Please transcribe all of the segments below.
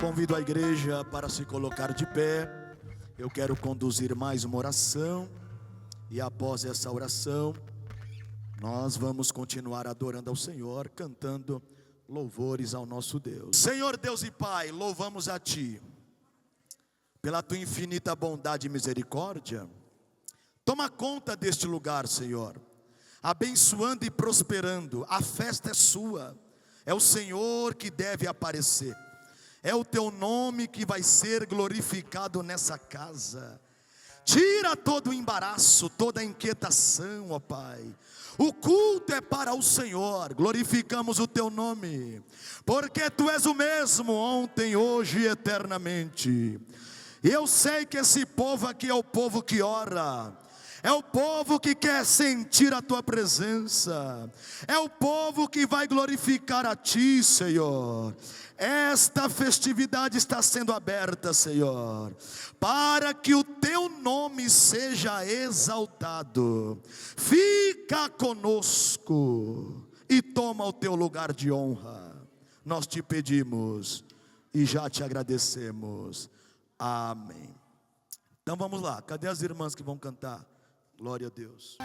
Convido a igreja para se colocar de pé. Eu quero conduzir mais uma oração. E após essa oração, nós vamos continuar adorando ao Senhor, cantando louvores ao nosso Deus. Senhor Deus e Pai, louvamos a Ti pela Tua infinita bondade e misericórdia. Toma conta deste lugar, Senhor, abençoando e prosperando. A festa é sua, é o Senhor que deve aparecer, é o Teu nome que vai ser glorificado nessa casa. Tira todo o embaraço, toda a inquietação, ó Pai. O culto é para o Senhor, glorificamos o Teu nome, porque Tu és o mesmo ontem, hoje e eternamente. E eu sei que esse povo aqui é o povo que ora, é o povo que quer sentir a Tua presença, é o povo que vai glorificar a Ti, Senhor. Esta festividade está sendo aberta, Senhor, para que o Teu nome seja exaltado. Fica conosco e toma o Teu lugar de honra. Nós Te pedimos e já Te agradecemos. Amém. Então vamos lá, cadê as irmãs que vão cantar? Glória a Deus.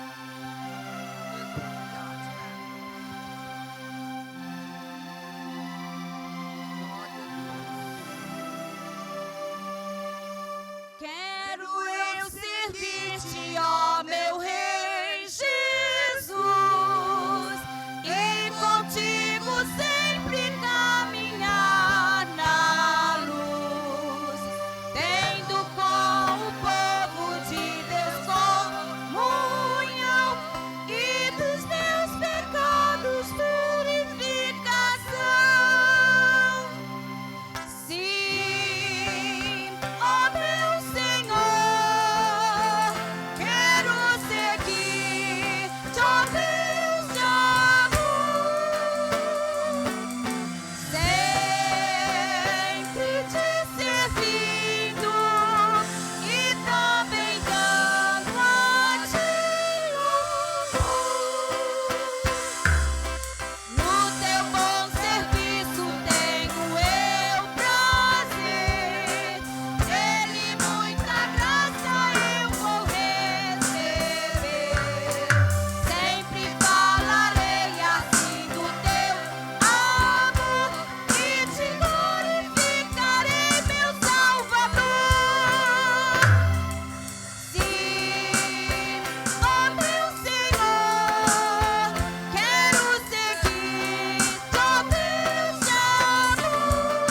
Quero eu servir-te, ó meu Rei Jesus, e contigo sempre caminhar na luz, tendo com o povo de Deus comunhão, e dos meus pecados purificação. Sim, ó meu Senhor, quero seguir-te, ó Deus de amor, sempre te servindo e também dando a Ti louvor. No Teu bom serviço tenho eu prazer, dele muita graça eu vou receber. Sempre falarei assim do Teu amor e Te glorificarei, meu Salvador. Sim, ó meu Senhor, quero seguir-te, ó Deus de amor,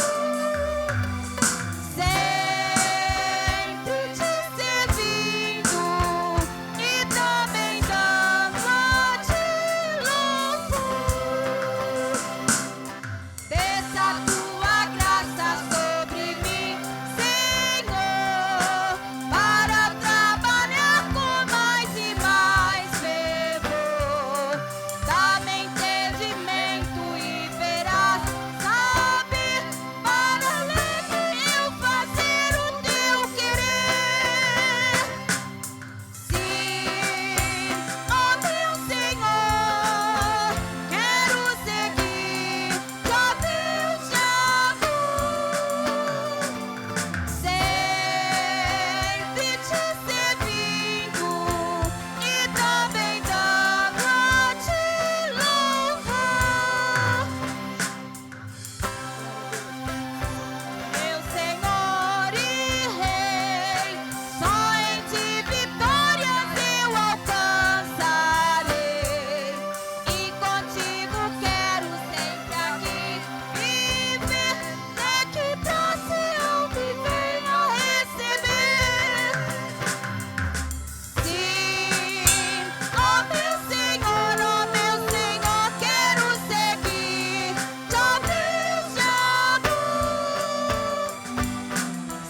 sempre te servindo e também dando a Ti louvor. Desça a Tua graça sobre mim, Senhor, para trabalhar com mais e mais fervor. Dá-me entendimento e verás saber, para alegre eu fazer o Teu querer. Sim, ó meu Senhor, quero seguir-te, ó Deus de amor, sempre te servindo e também dando a Ti louvor. Meu Senhor e Rei, só em Ti vitórias eu alcançarei, e contigo quero sempre aqui viver, até que pra Sião me venha receber. Sim, ó meu Senhor, quero seguir-te, ó Deus de amor,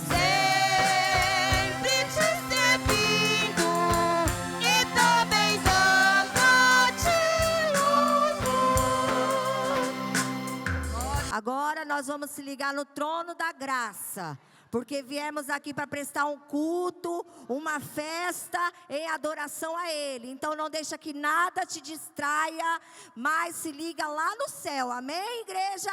sempre te servindo e também dando a Ti louvor. Agora nós vamos se ligar no trono da graça, porque viemos aqui para prestar um culto, uma festa em adoração a Ele. Então não deixa que nada te distraia, mas se liga lá no céu, amém, igreja?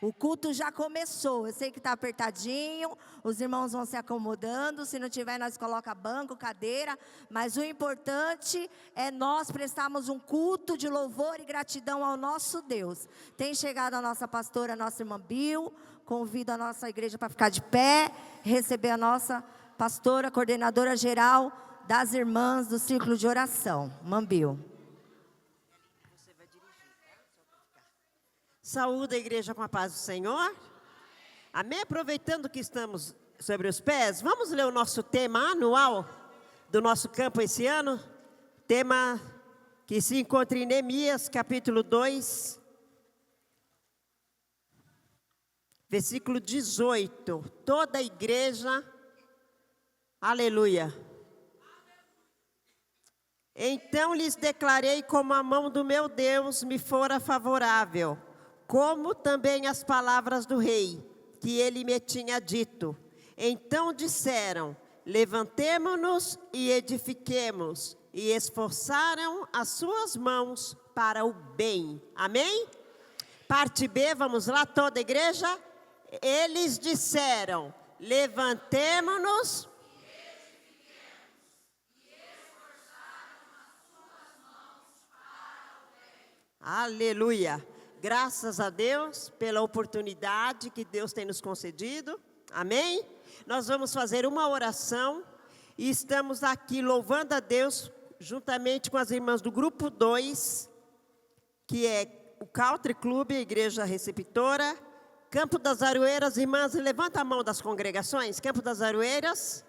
O culto já começou, eu sei que está apertadinho, os irmãos vão se acomodando, se não tiver nós coloca banco, cadeira, mas o importante é nós prestarmos um culto de louvor e gratidão ao nosso Deus. Tem chegado a nossa pastora, a nossa irmã Bill, convido a nossa igreja para ficar de pé, receber a nossa pastora, coordenadora geral das irmãs do Círculo de Oração, irmã Bill. Saúde a igreja com a paz do Senhor. Amém? Aproveitando que estamos sobre os pés, vamos ler o nosso tema anual do nosso campo esse ano. Tema que se encontra em Neemias, capítulo 2, versículo 18. Toda a igreja, aleluia. Então lhes declarei como a mão do meu Deus me fora favorável, como também as palavras do rei, que ele me tinha dito. Então disseram, levantemo-nos e edifiquemos, e esforçaram as suas mãos para o bem. Amém? Parte B, vamos lá, toda a igreja. Eles disseram, levantemo-nos e esforçaram as suas mãos para o bem. Aleluia. Graças a Deus pela oportunidade que Deus tem nos concedido. Amém? Nós vamos fazer uma oração e estamos aqui louvando a Deus juntamente com as irmãs do grupo 2, que é o Country Club, a igreja receptora, Campo das Aroeiras. Irmãs, levanta a mão das congregações. Campo das Aroeiras,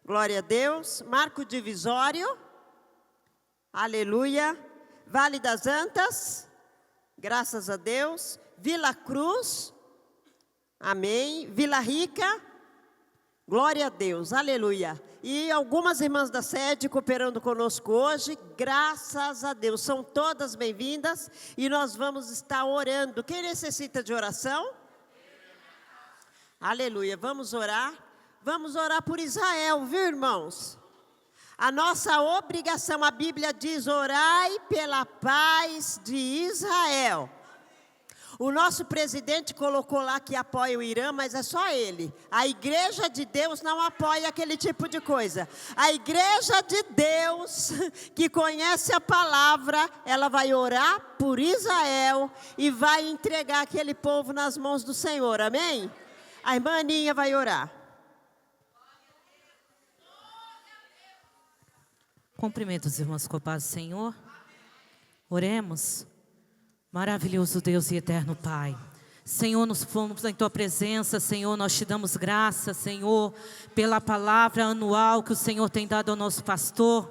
glória a Deus. Marco Divisório, aleluia. Vale das Antas, graças a Deus. Vila Cruz, amém. Vila Rica, glória a Deus, aleluia. E algumas irmãs da sede cooperando conosco hoje, graças a Deus. São todas bem-vindas e nós vamos estar orando. Quem necessita de oração? Aleluia, vamos orar. Vamos orar por Israel, viu, irmãos? A nossa obrigação, a Bíblia diz, orai pela paz de Israel. O nosso presidente colocou lá que apoia o Irã, mas é só ele. A igreja de Deus não apoia aquele tipo de coisa. A igreja de Deus, que conhece a palavra, ela vai orar por Israel e vai entregar aquele povo nas mãos do Senhor, amém? A irmã Aninha vai orar. Cumprimento os irmãos com a paz do Senhor. Oremos. Maravilhoso Deus e eterno Pai. Senhor, nos fomos em Tua presença, Senhor, nós te damos graça, Senhor, pela palavra anual que o Senhor tem dado ao nosso pastor.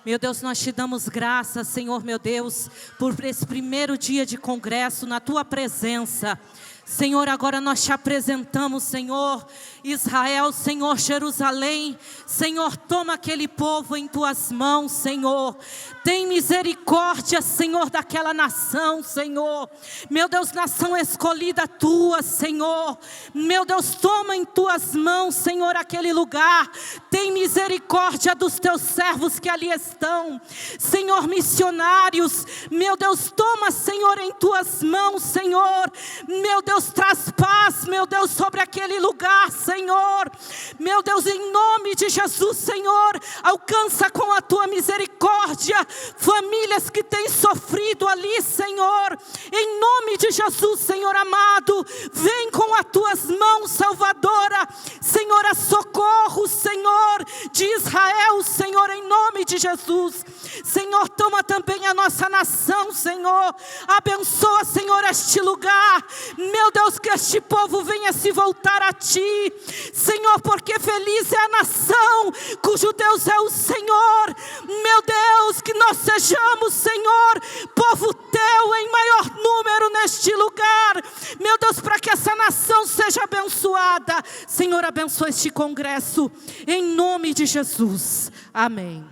Meu Deus, nós te damos graça, Senhor, meu Deus, por esse primeiro dia de congresso na Tua presença. Senhor, agora nós te apresentamos, Senhor, Israel, Senhor, Jerusalém. Senhor, toma aquele povo em Tuas mãos, Senhor. Tem misericórdia, Senhor, daquela nação, Senhor. Meu Deus, nação escolhida Tua, Senhor. Meu Deus, toma em Tuas mãos, Senhor, aquele lugar. Tem misericórdia dos Teus servos que ali estão. Senhor, missionários, meu Deus, toma, Senhor, em Tuas mãos, Senhor. Meu Deus, traz paz, meu Deus, sobre aquele lugar, Senhor. Meu Deus, em nome de Jesus, Senhor, alcança com a Tua misericórdia famílias que têm sofrido ali, Senhor. Em nome de Jesus, Senhor amado, vem com as Tuas mãos, Salvadora, Senhor, a socorro, Senhor, de Israel, Senhor, em nome de Jesus. Senhor, toma também a nossa nação, Senhor. Abençoa, Senhor, este lugar. Meu Deus, que este povo venha se voltar a Ti, Senhor, porque feliz é a nação cujo Deus é o Senhor. Meu Deus, que nós sejamos, Senhor, povo Teu em maior número neste lugar. Meu Deus, para que essa nação seja abençoada. Senhor, abençoa este congresso, em nome de Jesus. Amém.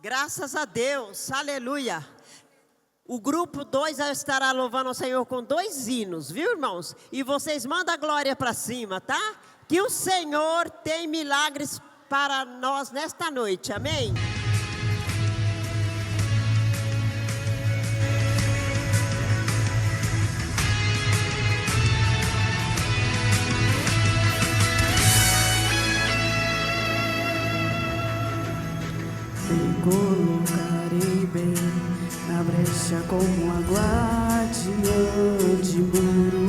Graças a Deus, aleluia. O grupo 2 estará louvando ao Senhor com 2 hinos, viu, irmãos? E vocês mandam a glória para cima, tá? Que o Senhor tem milagres para nós nesta noite, amém? Me colocarei bem na brecha como a guardiã de muro.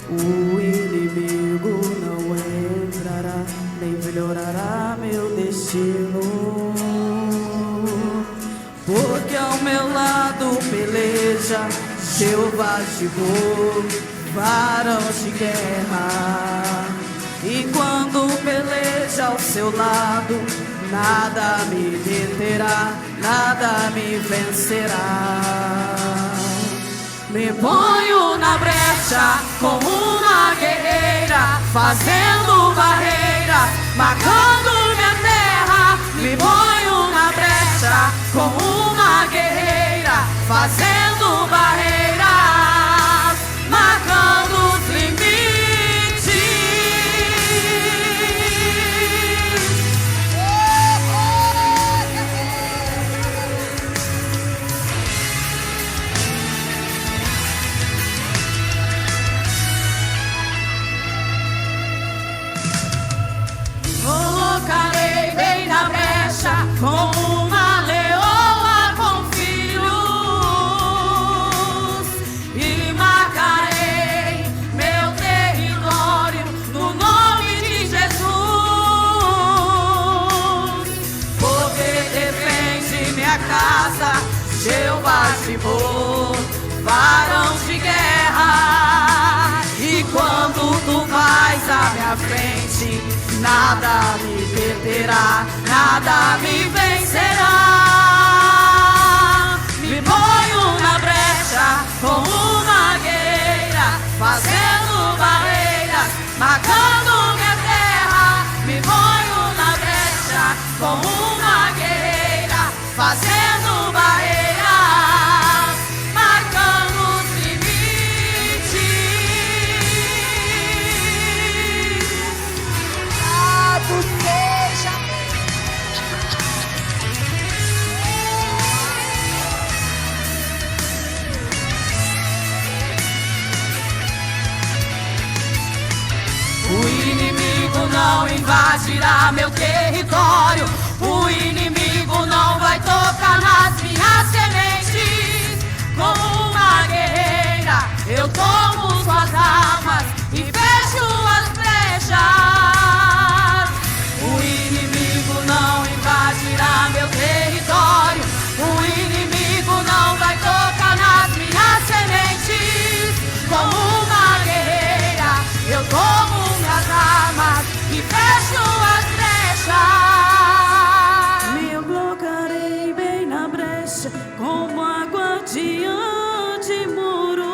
O inimigo não entrará, nem melhorará meu destino. Porque ao meu lado peleja Jeová Jirô, varão de guerra. E quando peleja ao seu lado, nada me deterá, nada me vencerá. Me ponho na brecha como uma guerreira, fazendo barreiras, marcando minha terra. Me ponho na brecha como uma guerreira, fazendo barreiras, marcando os limites. Colocarei bem na brecha como uma leoa com filhos e marcarei meu território no nome de Jesus, porque defende minha casa, Jeová Jirô, varão de guerra. E quando tu vais à minha frente, nada me deterá, nada me vencerá. Me ponho na brecha como uma guerreira, fazendo barreiras, marcando minha terra. Me ponho na brecha como uma guerreira, fazendo barreiras, marcando os limites. Seja o inimigo não invadirá meu território. O inimigo não vai tocar nas minhas sementes. Como uma guerreira, eu tomo suas armas e fecho as brechas. O inimigo não invadirá meu território. O inimigo não vai tocar nas minhas sementes. Como uma guerreira, eu tomo minhas armas e fecho as brechas. Me colocarei bem na brecha como a guardiã de muros.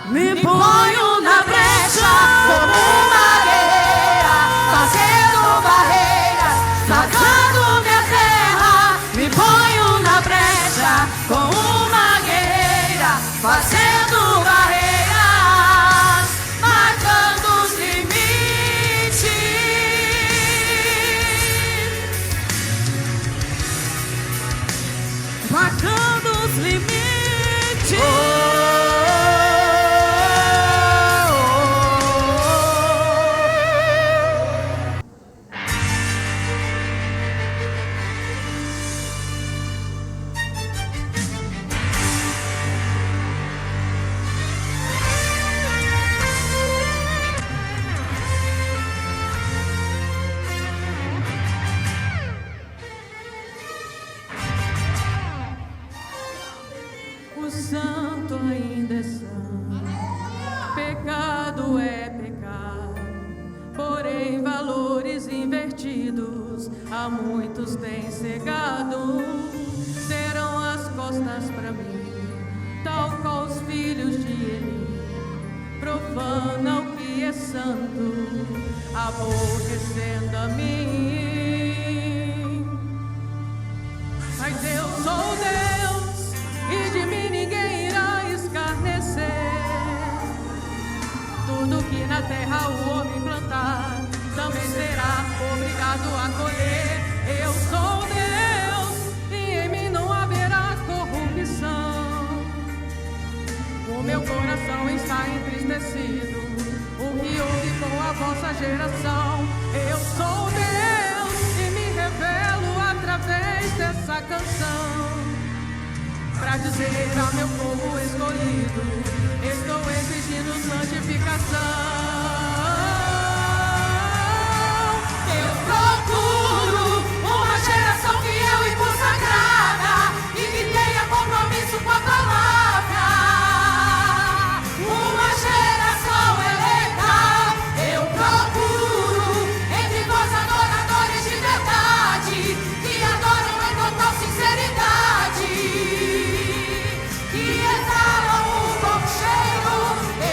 Me ponho na brecha como uma guerreira, fazendo barreiras, marcando minha terra. Me ponho na brecha como uma guerreira, fazendo barreiras, marcando os limites. Marcando os limites. O santo ainda é santo, pecado é pecado, porém valores invertidos a muitos têm cegado. Serão as costas para mim, tal qual os filhos de Eli, profana o que é santo, aborrecendo a mim. Mas eu sou Deus e de mim ninguém irá escarnecer. Tudo que na terra o homem plantar também será obrigado a colher. Eu sou Deus e em mim não haverá corrupção. O meu coração está entristecido. O que houve com a vossa geração? Eu sou Deus e me revelo através dessa canção. Pra dizer ao meu povo escolhido, estou exigindo santificação. Eu procuro uma geração fiel e consagrada e que tenha compromisso com a palavra. Uma geração eleita. Eu procuro entre vós adoradores de verdade que adoram em total sinceridade, que exalam um bom cheiro.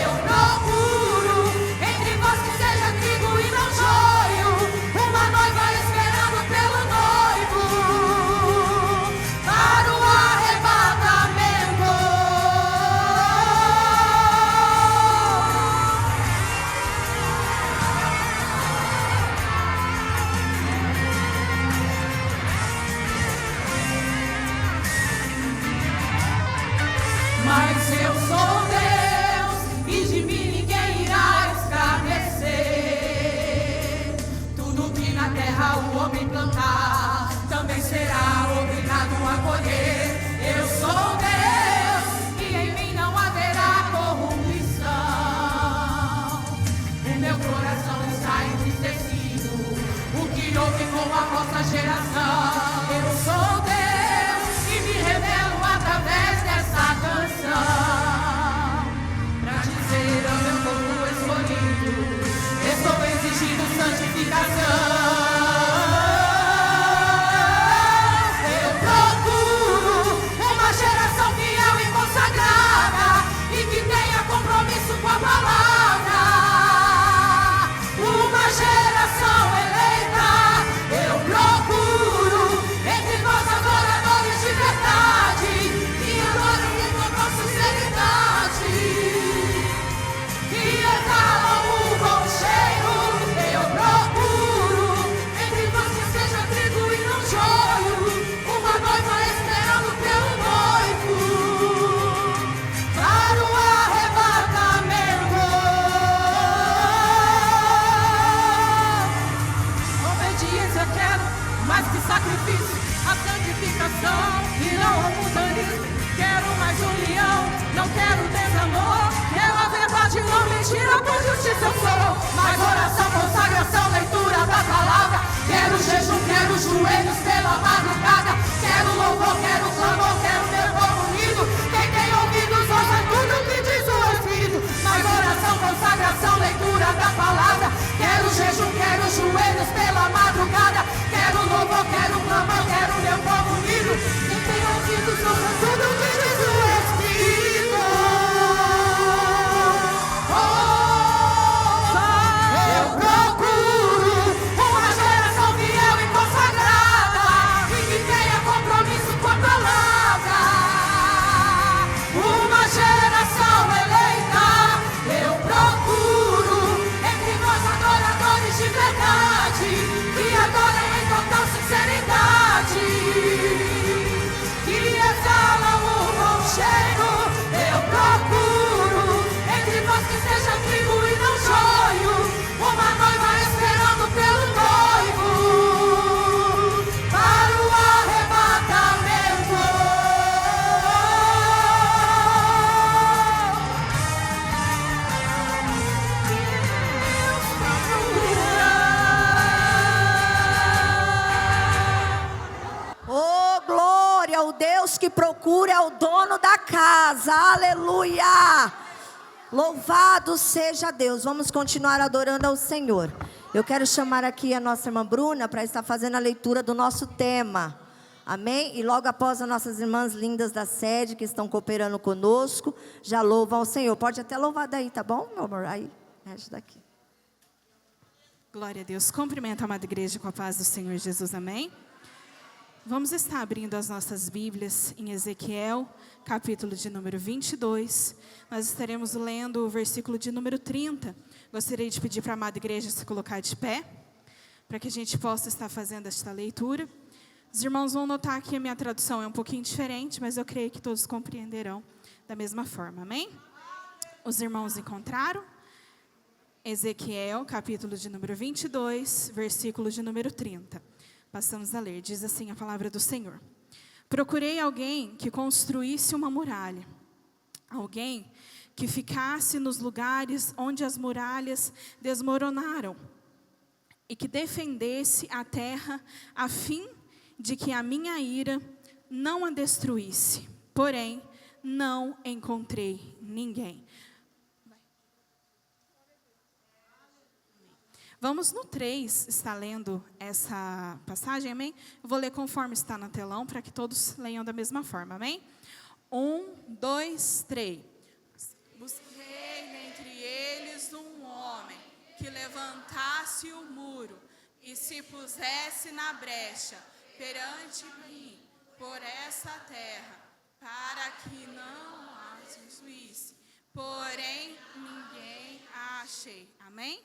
Eu procuro entre vós que seja trigo e não joio, uma noiva esperando pelo noivo para o arrebatamento. Mas eu sou Deus e de mim ninguém irá escarnecer. Tudo que na terra o homem plantar também será obrigado a colher. Eu sou Deus e em mim não haverá corrupção. O meu coração está entristecido. O que houve com a vossa geração? Eu sou Deus e me revelo através dessa canção. Pra dizer ao meu povo escolhido, estou exigindo santificação. Eu procuro uma geração fiel e consagrada e que tenha compromisso com a palavra. Uma geração eleita. Eu procuro entre vós adoradores de verdade que adoram em total sinceridade, que exalam o bom cheiro. Eu procuro entre vós que seja trigo e não joio, uma noiva esperando pelo noivo para o arrebatamento. Obediência quero, mais que sacrifício, a santificação e não o mundanismo. Quero mais união, não quero desamor. Quero a verdade, não mentira, por justiça eu sou. Mais oração, consagração, leitura da palavra. Quero jejum, quero joelhos pela madrugada. Quero louvor, quero clamor, quero meu povo unido. Quem tem ouvidos ouça tudo que diz o Espírito. Mais oração, consagração, leitura da palavra. Quero jejum, quero joelhos pela madrugada. Quero louvor, quero clamor, quero meu povo unido. Quem tem ouvidos ouça tudo que diz o Espírito. Eu procuro uma geração fiel e consagrada e que tenha compromisso com a palavra. Uma geração eleita. Eu procuro entre vós adoradores de verdade que adoram em total sinceridade, que exalam o bom cheiro. Eu procuro entre vós que seja trigo e não joio, uma noiva esperando pelo noivo para o arrebatamento. Oh, glória! O Deus que procura é o dono da casa. Aleluia! Louvado seja Deus. Vamos continuar adorando ao Senhor. Eu quero chamar aqui a nossa irmã Bruna para estar fazendo a leitura do nosso tema. Amém? E logo após as nossas irmãs lindas da sede que estão cooperando conosco, já louvam ao Senhor. Pode até louvar daí, tá bom, meu amor? Aí, mexe daqui. Glória a Deus. Cumprimento a amada igreja com a paz do Senhor Jesus, amém? Vamos estar abrindo as nossas Bíblias em Ezequiel, capítulo de número 22. Nós estaremos lendo o versículo de número 30. Gostaria de pedir para a amada igreja se colocar de pé, para que a gente possa estar fazendo esta leitura. Os irmãos vão notar que a minha tradução é um pouquinho diferente, mas eu creio que todos compreenderão da mesma forma, amém? Os irmãos encontraram? Ezequiel, capítulo de número 22, versículo de número 30. Passamos a ler, diz assim a palavra do Senhor. Procurei alguém que construísse uma muralha, alguém que ficasse nos lugares onde as muralhas desmoronaram e que defendesse a terra a fim de que a minha ira não a destruísse. Porém, não encontrei ninguém. Vamos no 3, está lendo essa passagem, amém? Eu vou ler conforme está no telão, para que todos leiam da mesma forma, amém? 1, 2, 3. Busquei dentre eles um homem que levantasse o muro e se pusesse na brecha perante mim por essa terra, para que não a destruísse. Porém, ninguém a achei. Amém?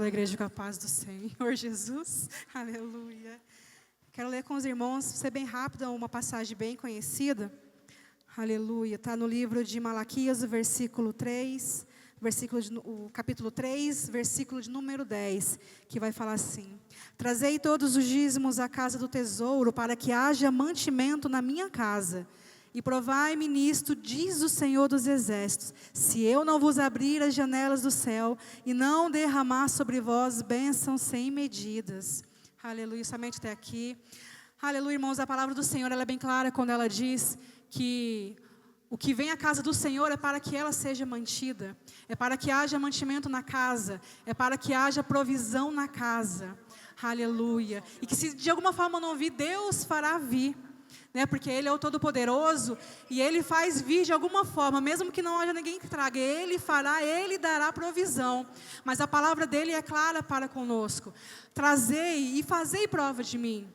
a igreja com a paz do Senhor Jesus. Aleluia. Quero ler com os irmãos, ser bem rápido, uma passagem bem conhecida. Aleluia. Está no livro de Malaquias, o capítulo 3, versículo de número 10, que vai falar assim: Trazei todos os dízimos à casa do tesouro, para que haja mantimento na minha casa. E provai-me nisto, diz o Senhor dos Exércitos, se eu não vos abrir as janelas do céu e não derramar sobre vós bênçãos sem medidas. Aleluia, somente até aqui. Aleluia, irmãos, a palavra do Senhor ela é bem clara quando ela diz que o que vem à casa do Senhor é para que ela seja mantida, é para que haja mantimento na casa, é para que haja provisão na casa. Aleluia. E que se de alguma forma não vir, Deus fará vir. Porque Ele é o Todo-Poderoso e Ele faz vir de alguma forma, mesmo que não haja ninguém que traga, Ele fará, Ele dará provisão. Mas a palavra dEle é clara para conosco: trazei e fazei prova de mim.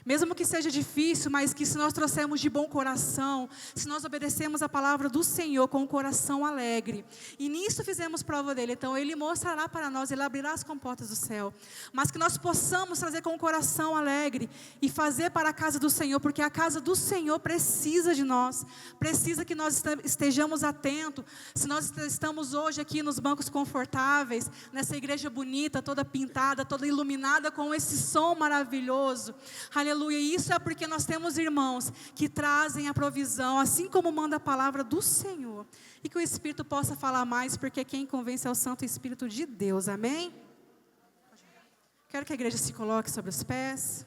Mesmo que seja difícil, mas que se nós trouxermos de bom coração, se nós obedecemos a palavra do Senhor com um coração alegre, e nisso fizemos prova dEle, então Ele mostrará para nós, Ele abrirá as comportas do céu, mas que nós possamos trazer com um coração alegre, e fazer para a casa do Senhor, porque a casa do Senhor precisa de nós, precisa que nós estejamos atentos. Se nós estamos hoje aqui nos bancos confortáveis, nessa igreja bonita, toda pintada, toda iluminada com esse som maravilhoso, aleluia, isso é porque nós temos irmãos que trazem a provisão, assim como manda a palavra do Senhor. E que o Espírito possa falar mais, porque quem convence é o Santo Espírito de Deus, amém? Quero que a igreja se coloque sobre os pés.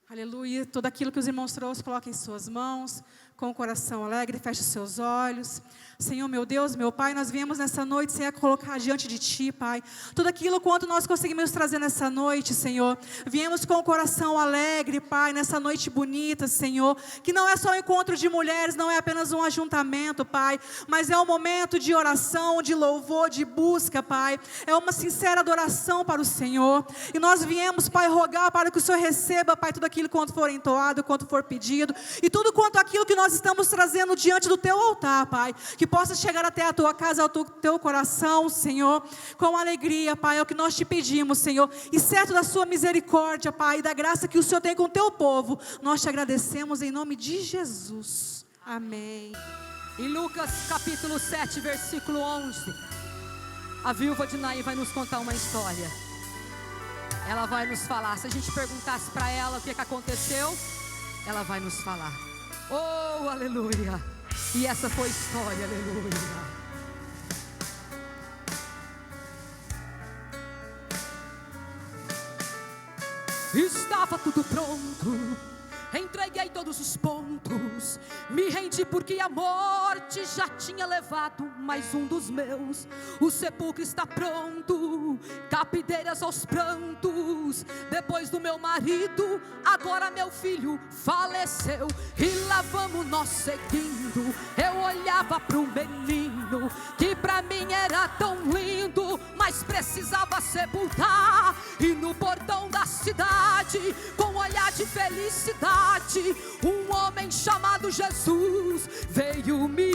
Aleluia, tudo aquilo que os irmãos trouxeram, coloquem em suas mãos, com o coração alegre, feche os seus olhos. Senhor, meu Deus, meu Pai, nós viemos nessa noite, Senhor, colocar diante de Ti, Pai, tudo aquilo quanto nós conseguimos trazer nessa noite, Senhor. Viemos com o coração alegre, Pai, nessa noite bonita, Senhor, que não é só um encontro de mulheres, não é apenas um ajuntamento, Pai, mas é um momento de oração, de louvor, de busca, Pai. É uma sincera adoração para o Senhor. E nós viemos, Pai, rogar para que o Senhor receba, Pai, tudo aquilo quanto for entoado, quanto for pedido, e tudo quanto aquilo que nós estamos trazendo diante do Teu altar, Pai, que possa chegar até a Tua casa, ao Teu coração, Senhor, com alegria, Pai, é o que nós Te pedimos, Senhor, e certo da Sua misericórdia, Pai, e da graça que o Senhor tem com o Teu povo, nós Te agradecemos em nome de Jesus, amém. Em Lucas capítulo 7, versículo 11, a viúva de Naim vai nos contar uma história. Ela vai nos falar, se a gente perguntasse para ela o que aconteceu, ela vai nos falar. Oh, aleluia! E essa foi a história, aleluia! Estava tudo pronto, entreguei todos os pontos, me rendi porque a morte já tinha levado mais um dos meus. O sepulcro está pronto, capideiras aos prantos. Depois do meu marido, agora meu filho faleceu. E lá vamos nós seguindo. Eu olhava pro menino, que pra mim era tão lindo, mas precisava sepultar. E no portão da cidade, com um olhar de felicidade, um homem chamado Jesus veio me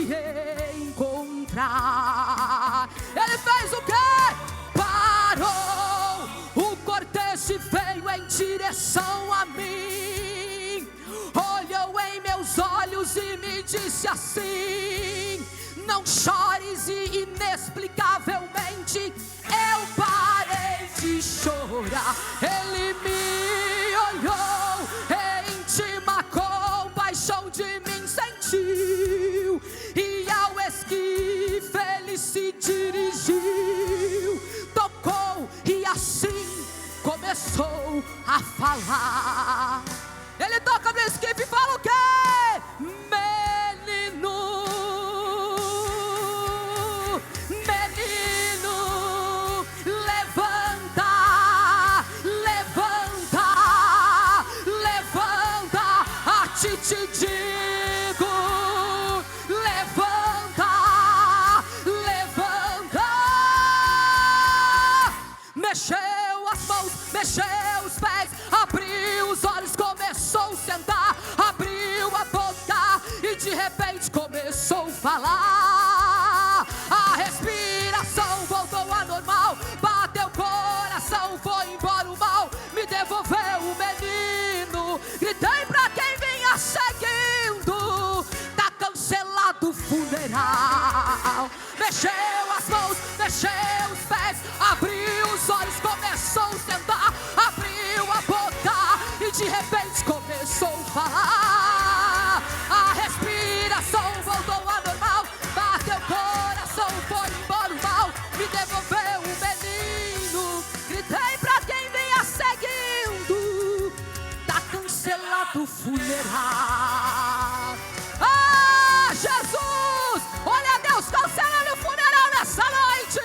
encontrar. Ele fez o quê? Parou o cortejo e veio em direção a mim. Olhou em meus olhos e me disse assim: não chores, e inexplicavelmente eu parei de chorar. Ele me olhou, íntima compaixão de mim sentiu, e ao esquife ele se dirigiu, tocou e assim começou a falar. Ele toca no esquife e fala o quê? Menino, menino, levanta, levanta, levanta, a ti te digo, levanta, levanta. Mexeu as mãos, mexeu os pés, abriu os olhos, começou a sentar, abriu a boca e de repente começou a falar. A respiração voltou ao normal, foi embora o mal, me devolveu o menino. Gritei pra quem vinha seguindo, tá cancelado o funeral. Mexeu as mãos, mexeu os pés, abriu os olhos, começou a sentar, abriu a boca e de repente começou a falar. A respiração voltou ao normal, bateu o coração, foi embora o mal, me devolveu o menino. Gritei pra quem vinha seguindo, tá cancelado o funeral. Ah, Jesus! Olha Deus cancelando o funeral nessa noite.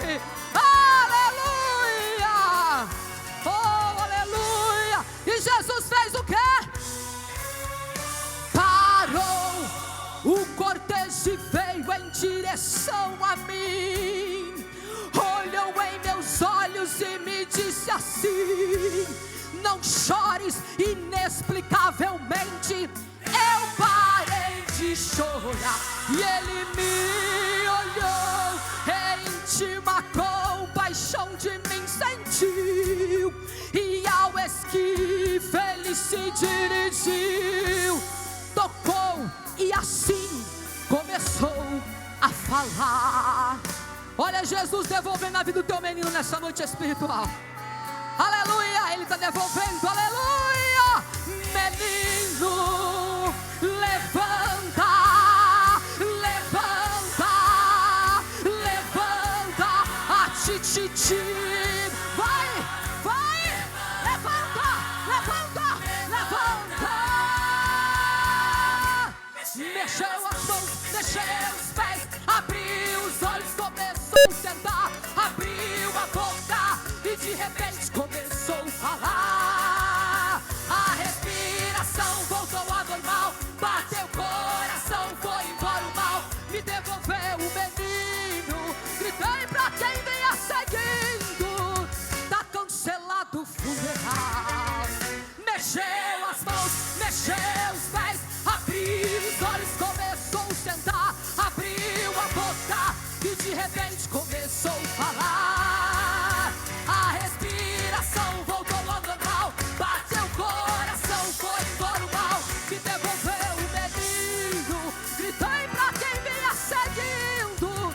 Aleluia! Oh, aleluia! E Jesus fez o quê? Parou o cortejo e veio em direção a mim. Olhou em meus olhos e me disse assim: não chores, inexplicavelmente eu parei de chorar. E ele me olhou, em íntima compaixão de mim sentiu, e ao esquife ele se dirigiu, tocou e assim começou a falar. Olha Jesus devolvendo a vida do teu menino nessa noite espiritual. Aleluia, ele está devolvendo, aleluia. Menino, levanta, levanta, levanta, a tititi. Vai, vai, levanta, levanta, levanta. Mexeu as mãos, mexeu os pés, abriu os olhos, começou a sentar, abriu a boca e de repente começou a falar. A respiração voltou ao normal, bateu o coração, foi embora o mal, me devolveu o menino. Gritei pra quem vinha seguindo, tá cancelado o funeral. Mexeu as mãos, mexeu os pés, abriu os olhos, começou a sentar, abriu a boca e de repente começou a falar. A respiração voltou ao normal, bateu o coração, foi embora o mal, me devolveu o menino. Gritei pra quem vinha seguindo,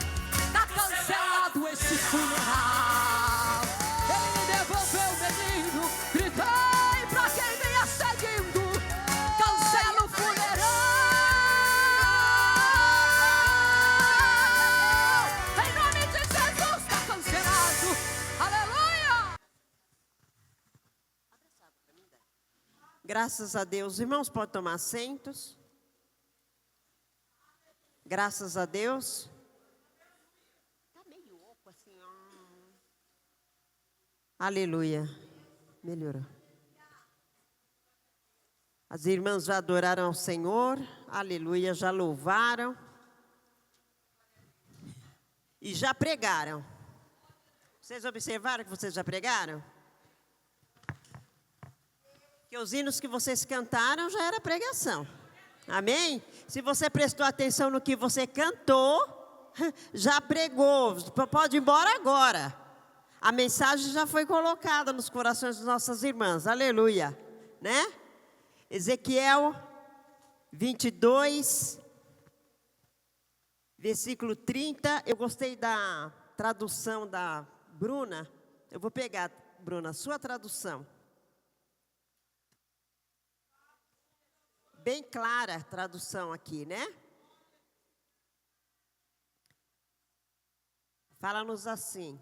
tá cancelado esse funeral. Ele me devolveu o menino. Gritei pra quem vinha seguindo, cancela o funeral. Em nome de Jesus, tá cancelado. Aleluia. Graças a Deus. Irmãos, podem tomar assentos. Graças a Deus. Tá meio oco assim, ó. Aleluia. Melhorou. As irmãs já adoraram ao Senhor. Aleluia, já louvaram. E já pregaram. Vocês observaram que vocês já pregaram? Que os hinos que vocês cantaram já era pregação. Amém? Se você prestou atenção no que você cantou, já pregou. Pode ir embora agora. A mensagem já foi colocada nos corações das nossas irmãs. Aleluia. Né? Ezequiel 22, versículo 30. Eu gostei da tradução da Bruna. Eu vou pegar, Bruna, a sua tradução. Bem clara a tradução aqui, né? Fala-nos assim: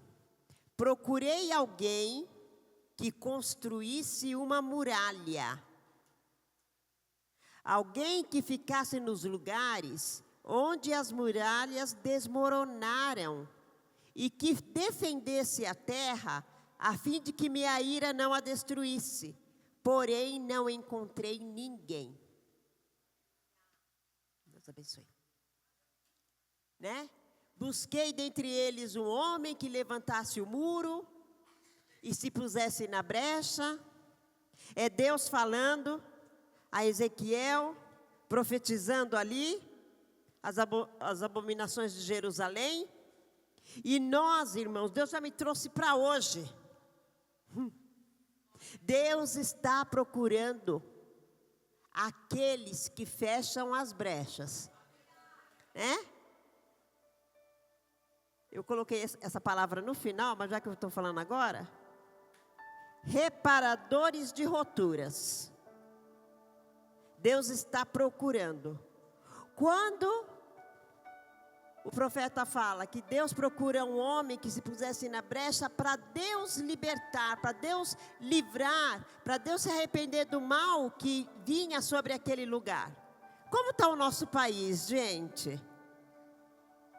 procurei alguém que construísse uma muralha, alguém que ficasse nos lugares onde as muralhas desmoronaram e que defendesse a terra a fim de que minha ira não a destruísse, porém não encontrei ninguém. Deus abençoe. Né? Busquei dentre eles um homem que levantasse o muro e se pusesse na brecha. É Deus falando a Ezequiel, profetizando ali as abominações de Jerusalém. E nós, irmãos, Deus já me trouxe para hoje. Deus está procurando aqueles que fecham as brechas. Eu coloquei essa palavra no final, mas já que eu estou falando agora. Reparadores de roturas. Deus está procurando. Quando o profeta fala que Deus procura um homem que se pusesse na brecha para Deus libertar, para Deus livrar, para Deus se arrepender do mal que vinha sobre aquele lugar. Como está o nosso país, gente?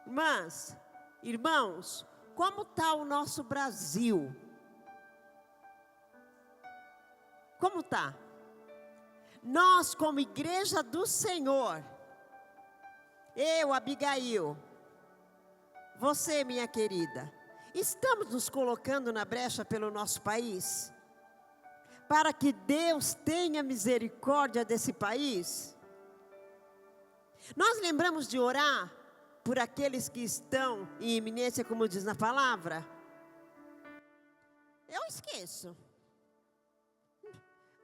Irmãs, irmãos, como está o nosso Brasil? Como está? Nós, como igreja do Senhor, eu, Abigail, você, minha querida, estamos nos colocando na brecha pelo nosso país? Para que Deus tenha misericórdia desse país? Nós lembramos de orar por aqueles que estão em iminência, como diz na palavra? Eu esqueço.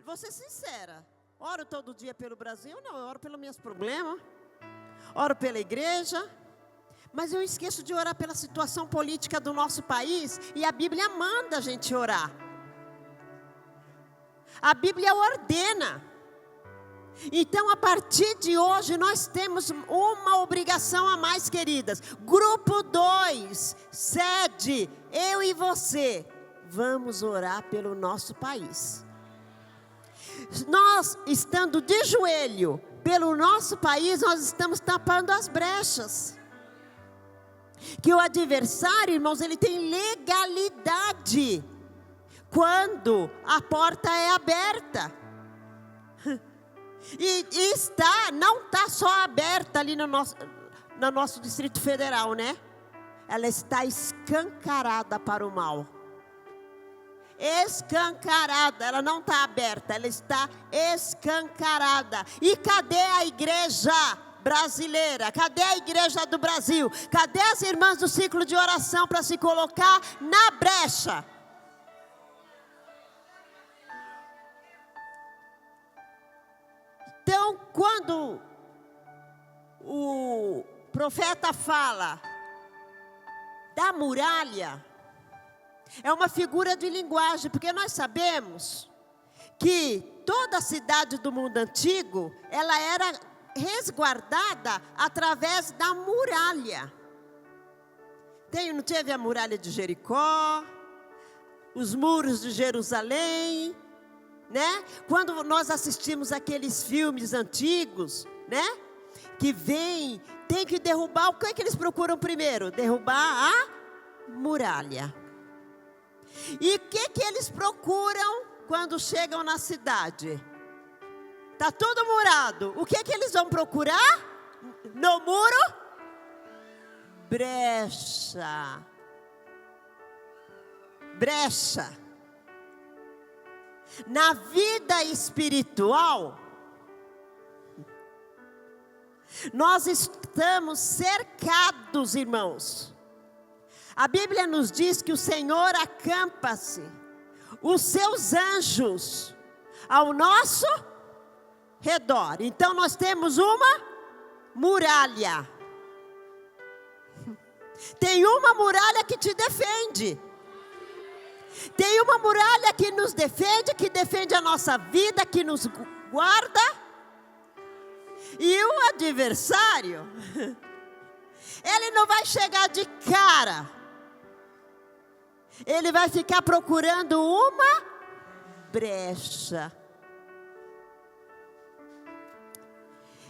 Vou ser sincera. Oro todo dia pelo Brasil? Não, eu oro pelos meus problemas. Oro pela igreja. Mas eu esqueço de orar pela situação política do nosso país. E a Bíblia manda a gente orar. A Bíblia ordena. Então, a partir de hoje, nós temos uma obrigação a mais, queridas. Grupo 2, sede, eu e você, vamos orar pelo nosso país. Nós, estando de joelho pelo nosso país, nós estamos tapando as brechas. Que o adversário, irmãos, ele tem legalidade quando a porta é aberta. E não está só aberta ali no nosso Distrito Federal, né? Ela está escancarada para o mal. Escancarada, ela não está aberta, ela está escancarada. E cadê a igreja brasileira? Cadê a igreja do Brasil? Cadê as irmãs do ciclo de oração para se colocar na brecha? Então, quando o profeta fala da muralha, é uma figura de linguagem, porque nós sabemos que toda a cidade do mundo antigo, ela era resguardada através da muralha. Não teve a muralha de Jericó, os muros de Jerusalém, né? Quando nós assistimos aqueles filmes antigos, né? Que tem que derrubar, o que é que eles procuram primeiro? Derrubar a muralha. E o que eles procuram quando chegam na cidade? Está tudo murado. O que eles vão procurar? No muro? Brecha. Brecha. Na vida espiritual, nós estamos cercados, irmãos. A Bíblia nos diz que o Senhor acampa-se, os seus anjos, ao nosso redor. Então nós temos uma muralha. Tem uma muralha que te defende. Tem uma muralha que nos defende, que defende a nossa vida, que nos guarda. E o adversário, ele não vai chegar de cara. Ele vai ficar procurando uma brecha.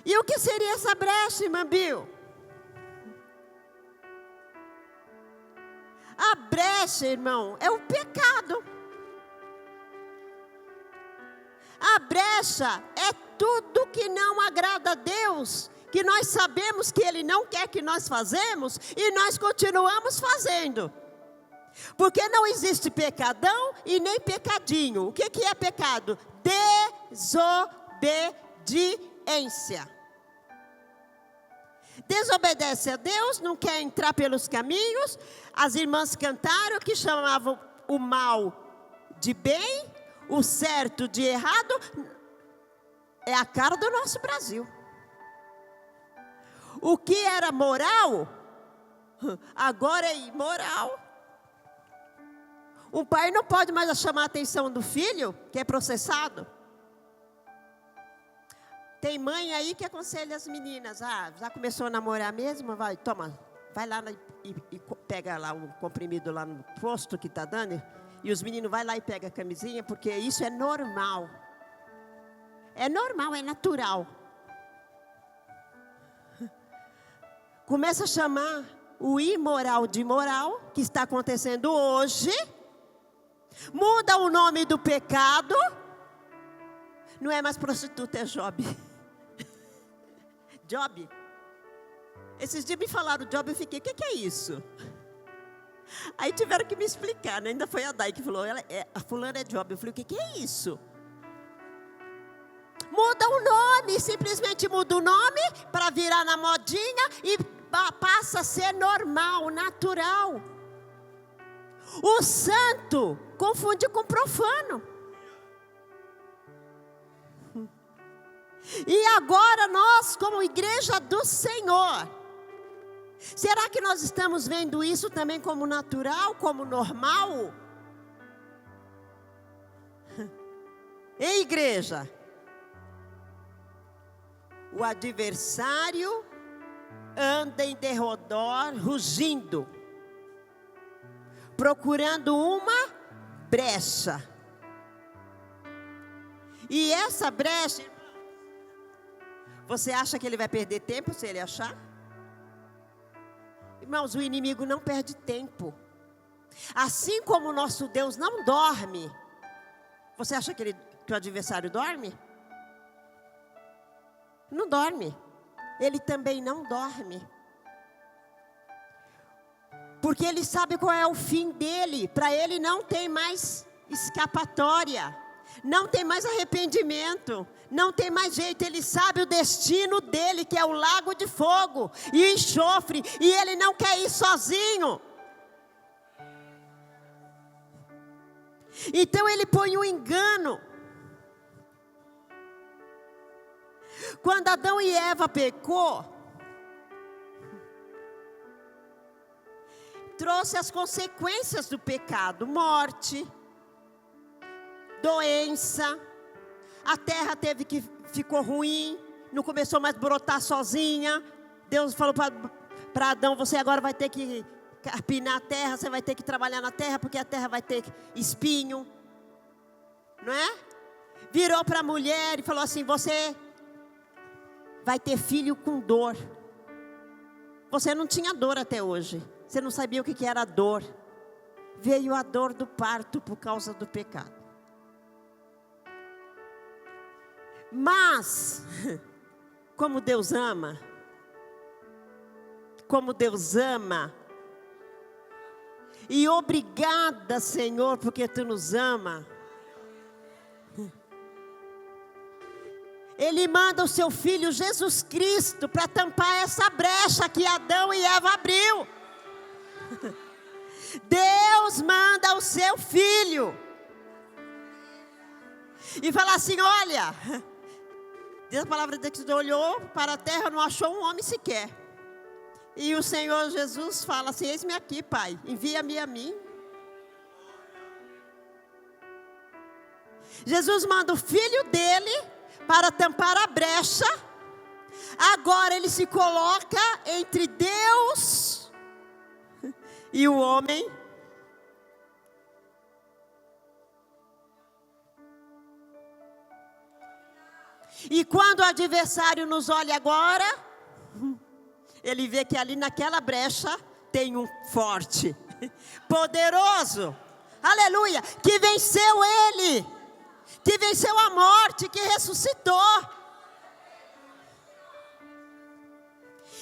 E o que seria essa brecha, irmã Bill? A brecha, irmão, é o pecado. A brecha é tudo que não agrada a Deus, que nós sabemos que Ele não quer que nós fazemos e nós continuamos fazendo. Porque não existe pecadão e nem pecadinho. O que é pecado? Desobediência. Desobedece a Deus, não quer entrar pelos caminhos. As irmãs cantaram que chamavam o mal de bem, o certo de errado, é a cara do nosso Brasil. O que era moral, agora é imoral. Um pai não pode mais chamar a atenção do filho, que é processado. Tem mãe aí que aconselha as meninas, já começou a namorar mesmo? Vai, toma, vai lá e pega lá um comprimido lá no posto que está dando, e os meninos vai lá e pega a camisinha, porque isso é normal. É normal, é natural. Começa a chamar o imoral de moral, que está acontecendo hoje. Muda o nome do pecado. Não é mais prostituta, é Job. Job. Esses dias me falaram Job, eu fiquei, o que é isso? Aí tiveram que me explicar, né? Ainda foi a Dai que falou, a fulana é Job. Eu falei, o que é isso? Muda o nome, simplesmente muda o nome para virar na modinha e passa a ser normal, natural. O santo confunde com profano. E agora nós, como igreja do Senhor, será que nós estamos vendo isso também como natural, como normal? Ei, igreja, o adversário anda em derredor, rugindo, procurando uma brecha. E essa brecha, você acha que ele vai perder tempo se ele achar? Irmãos, o inimigo não perde tempo. Assim como o nosso Deus não dorme. Você acha que o adversário dorme? Não dorme. Ele também não dorme. Porque ele sabe qual é o fim dele. Para ele não tem mais escapatória. Não tem mais arrependimento. Não tem mais jeito. Ele sabe o destino dele, que é o lago de fogo e enxofre. E ele não quer ir sozinho. Então ele põe um engano. Quando Adão e Eva pecou, trouxe as consequências do pecado: morte, doença. A terra ficou ruim, não começou mais a brotar sozinha. Deus falou para Adão: você agora vai ter que carpinar a terra, você vai ter que trabalhar na terra, porque a terra vai ter espinho, não é? Virou para a mulher e falou assim: você vai ter filho com dor. Você não tinha dor até hoje. Você não sabia o que era dor. Veio a dor do parto por causa do pecado. Mas, como Deus ama, e obrigada, Senhor, porque Tu nos ama, Ele manda o Seu Filho Jesus Cristo para tampar essa brecha que Adão e Eva abriu. Deus manda o Seu Filho e fala assim: olha, diz a palavra de Deus, que olhou para a terra, não achou um homem sequer. E o Senhor Jesus fala assim: eis-me aqui, Pai, envia-me a mim. Jesus manda o Filho dele para tampar a brecha. Agora ele se coloca entre Deus e o homem. E quando o adversário nos olha agora, ele vê que ali naquela brecha tem um forte, poderoso, aleluia, que venceu ele, que venceu a morte, que ressuscitou.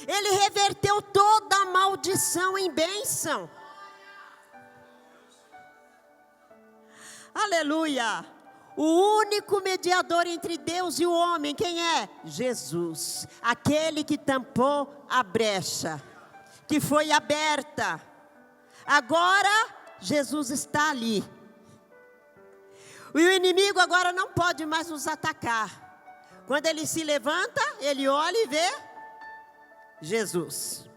Ele reverteu toda a maldição em bênção. Aleluia. O único mediador entre Deus e o homem, quem é? Jesus. Aquele que tampou a brecha, que foi aberta. Agora, Jesus está ali. E o inimigo agora não pode mais nos atacar. Quando ele se levanta, ele olha e vê Jesus.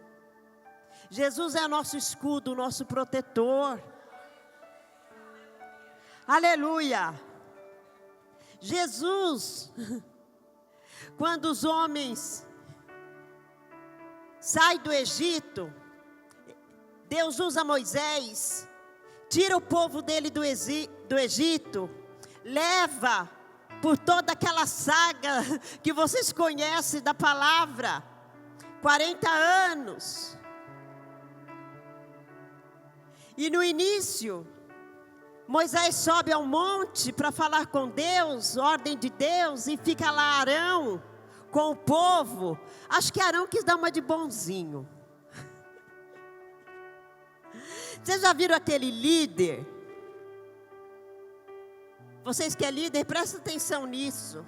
Jesus é nosso escudo, nosso protetor. Aleluia. Jesus, quando os homens saem do Egito, Deus usa Moisés, tira o povo dele do Egito, leva por toda aquela saga que vocês conhecem da palavra, 40 anos. E no início, Moisés sobe ao monte para falar com Deus, ordem de Deus, e fica lá Arão com o povo. Acho que Arão quis dar uma de bonzinho. Vocês já viram aquele líder? Vocês que é líder, prestem atenção nisso.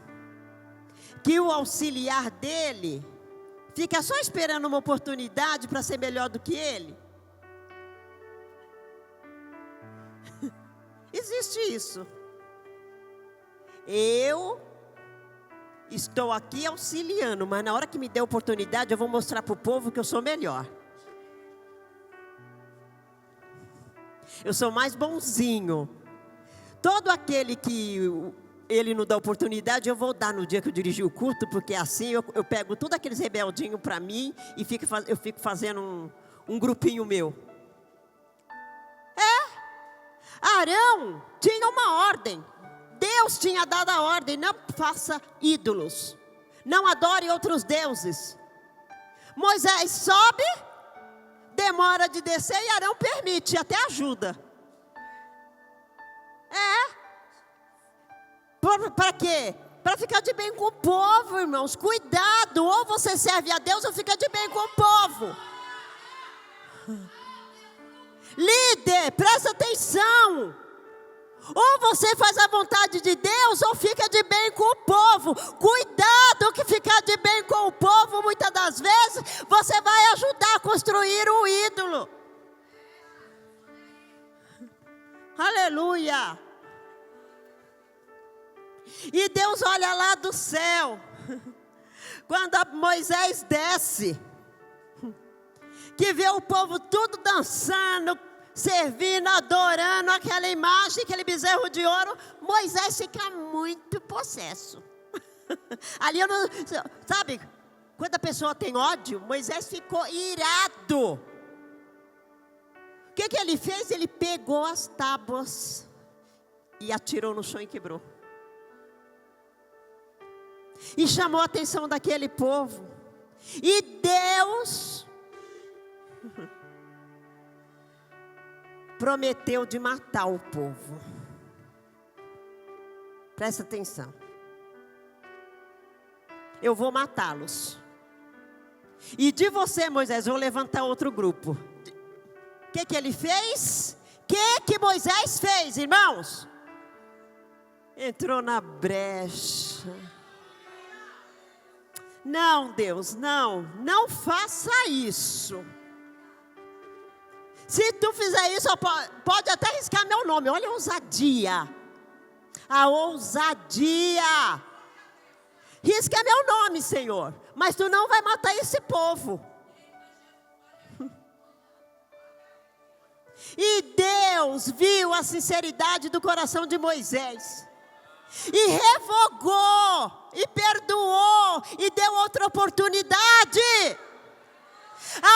Que o auxiliar dele fica só esperando uma oportunidade para ser melhor do que ele. Existe isso. Eu estou aqui auxiliando, mas na hora que me der oportunidade, eu vou mostrar para o povo que eu sou melhor. Eu sou mais bonzinho. Todo aquele que ele não dá oportunidade, eu vou dar no dia que eu dirigir o culto, porque assim eu pego todos aqueles rebeldinhos para mim e eu fico fazendo um grupinho meu. Arão tinha uma ordem. Deus tinha dado a ordem: não faça ídolos, não adore outros deuses. Moisés sobe, demora de descer e Arão permite, até ajuda. Para quê? Para ficar de bem com o povo, irmãos. Cuidado, ou você serve a Deus ou fica de bem com o povo. Líder, presta atenção. Ou você faz a vontade de Deus ou fica de bem com o povo. Cuidado, que ficar de bem com o povo, muitas das vezes, você vai ajudar a construir um ídolo. Aleluia. E Deus olha lá do céu, quando Moisés desce, que vê o povo tudo dançando, servindo, adorando aquela imagem, aquele bezerro de ouro. Moisés fica muito possesso. Ali eu não, sabe, quando a pessoa tem ódio, Moisés ficou irado. O que ele fez? Ele pegou as tábuas e atirou no chão e quebrou. E chamou a atenção daquele povo. E Deus prometeu de matar o povo. Presta atenção. Eu vou matá-los. E de você, Moisés, eu vou levantar outro grupo. O que ele fez? O que Moisés fez, irmãos? Entrou na brecha. Não, Deus, não faça isso. Se tu fizer isso, pode até riscar meu nome. Olha a ousadia. A ousadia. Risca meu nome, Senhor. Mas tu não vai matar esse povo. E Deus viu a sinceridade do coração de Moisés. E revogou, e perdoou, e deu outra oportunidade.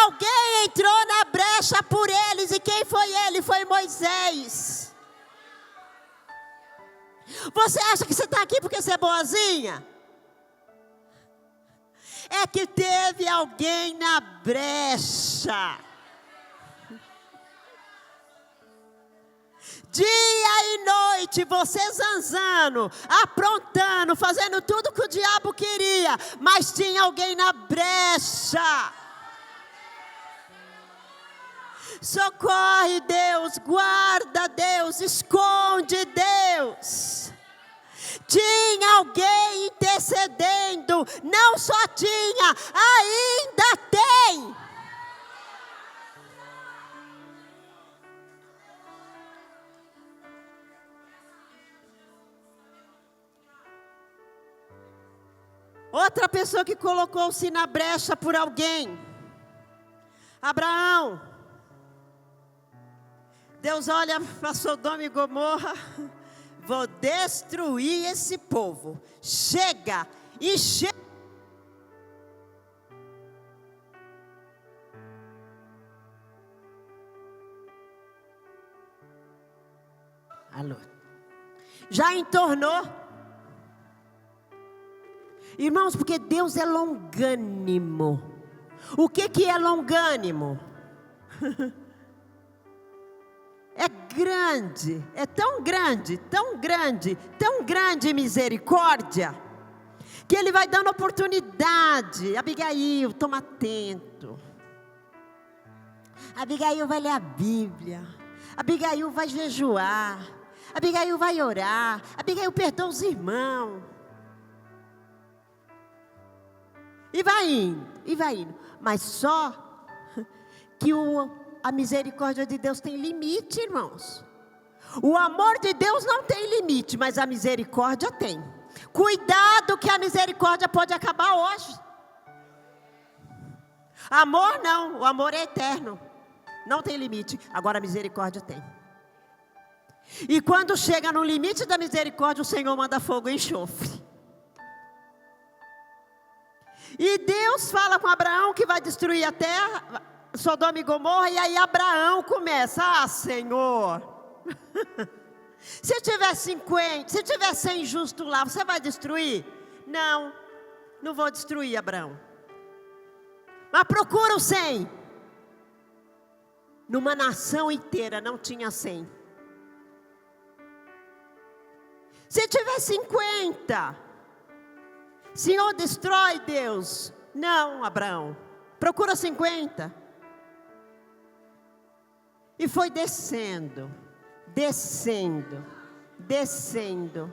Alguém entrou na brecha por eles, e quem foi ele? Foi Moisés. Você acha que você está aqui porque você é boazinha? É que teve alguém na brecha. Dia e noite, você zanzando, aprontando, fazendo tudo que o diabo queria, mas tinha alguém na brecha. Socorre, Deus, guarda, Deus, esconde, Deus. Tinha alguém intercedendo, não só tinha, ainda tem. Outra pessoa que colocou-se na brecha por alguém. Abraão. Deus olha para Sodoma e Gomorra. Vou destruir esse povo. Chega e chega. Alô. Já entornou. Irmãos, porque Deus é longânimo. O que é longânimo? É grande, é tão grande, tão grande, tão grande misericórdia, que Ele vai dando oportunidade. Abigail, toma atento. Abigail vai ler a Bíblia. Abigail vai jejuar. Abigail vai orar. Abigail perdoa os irmãos. E vai indo, e vai indo. Mas só que a misericórdia de Deus tem limite, irmãos. O amor de Deus não tem limite, mas a misericórdia tem. Cuidado que a misericórdia pode acabar hoje. Amor não, o amor é eterno. Não tem limite, agora a misericórdia tem. E quando chega no limite da misericórdia, o Senhor manda fogo e enxofre. E Deus fala com Abraão que vai destruir a terra, Sodoma e Gomorra, e aí Abraão começa: Senhor, se tiver 50, se tiver 100 justos lá, você vai destruir? Não, não vou destruir, Abraão. Mas procura os 100. Numa nação inteira não tinha 100. Se tiver 50, Senhor, destrói, Deus. Não, Abraão, procura 50. E foi descendo, descendo, descendo.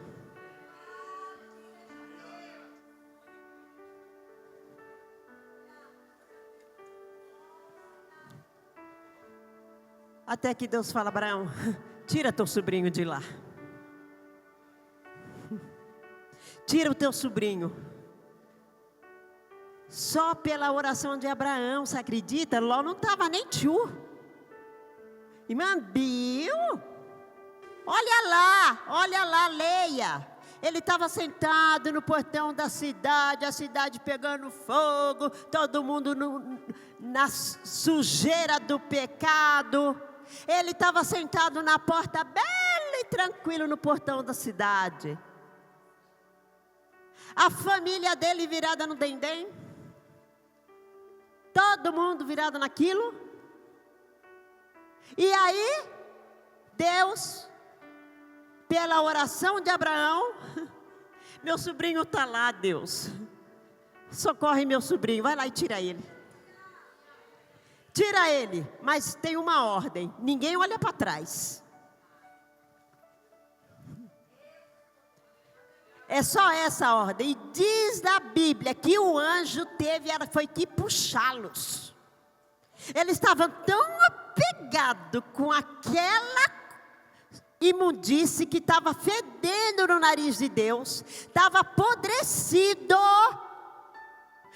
Até que Deus fala: Abraão, tira teu sobrinho de lá. Tira o teu sobrinho. Só pela oração de Abraão, você acredita? Ló não estava nem tchu. Irmã Bill, olha lá, leia. Ele estava sentado no portão da cidade, a cidade pegando fogo, todo mundo na sujeira do pecado. Ele estava sentado na porta, belo e tranquilo no portão da cidade. A família dele virada no dendém. Todo mundo virado naquilo. E aí, Deus, pela oração de Abraão, meu sobrinho está lá, Deus. Socorre meu sobrinho, vai lá e tira ele. Tira ele, mas tem uma ordem: ninguém olha para trás. É só essa ordem. E diz na Bíblia que o anjo foi que puxá-los. Eles estavam tão apegados com aquela imundície que estava fedendo no nariz de Deus, estava apodrecido,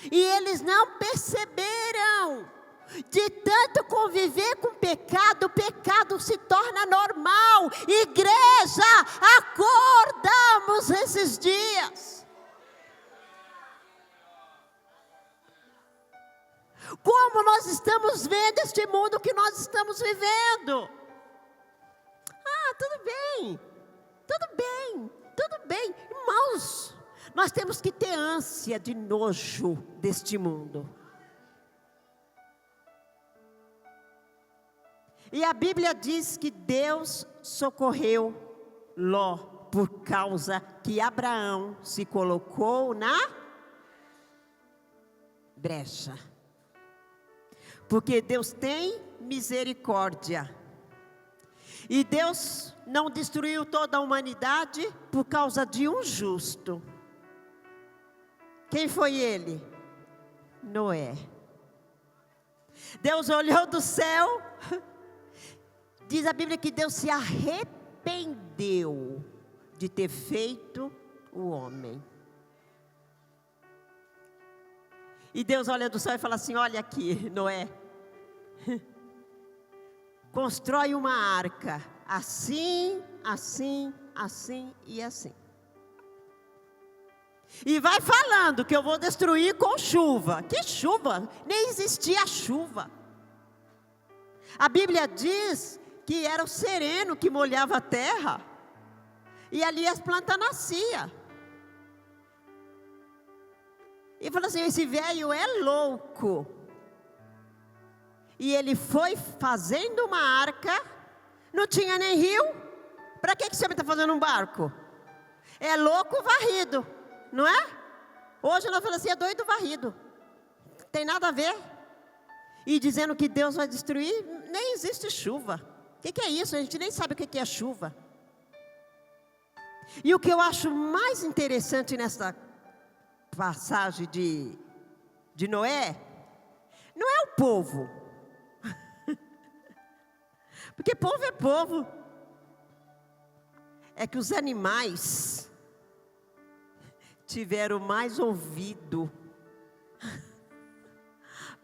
e eles não perceberam. De tanto conviver com o pecado se torna normal. Igreja, acordamos esses dias. Como nós estamos vendo este mundo que nós estamos vivendo? Tudo bem, tudo bem, tudo bem. Irmãos, nós temos que ter ânsia de nojo deste mundo. E a Bíblia diz que Deus socorreu Ló por causa que Abraão se colocou na brecha. Porque Deus tem misericórdia. E Deus não destruiu toda a humanidade por causa de um justo. Quem foi ele? Noé. Deus olhou do céu. Diz a Bíblia que Deus se arrependeu de ter feito o homem. E Deus olha do céu e fala assim: olha aqui, Noé, constrói uma arca, assim, assim, assim e assim. E vai falando que eu vou destruir com chuva. Que chuva? Nem existia chuva. A Bíblia diz que era o sereno que molhava a terra. E ali as plantas nasciam. E falou assim: esse velho é louco. E ele foi fazendo uma arca. Não tinha nem rio. Para que você está fazendo um barco? É louco varrido, não é? Hoje nós falamos assim: é doido varrido. Tem nada a ver. E dizendo que Deus vai destruir, nem existe chuva. O que é isso? A gente nem sabe o que é chuva. E o que eu acho mais interessante nessa passagem de Noé, não é o povo. Porque povo é povo. É que os animais tiveram mais ouvido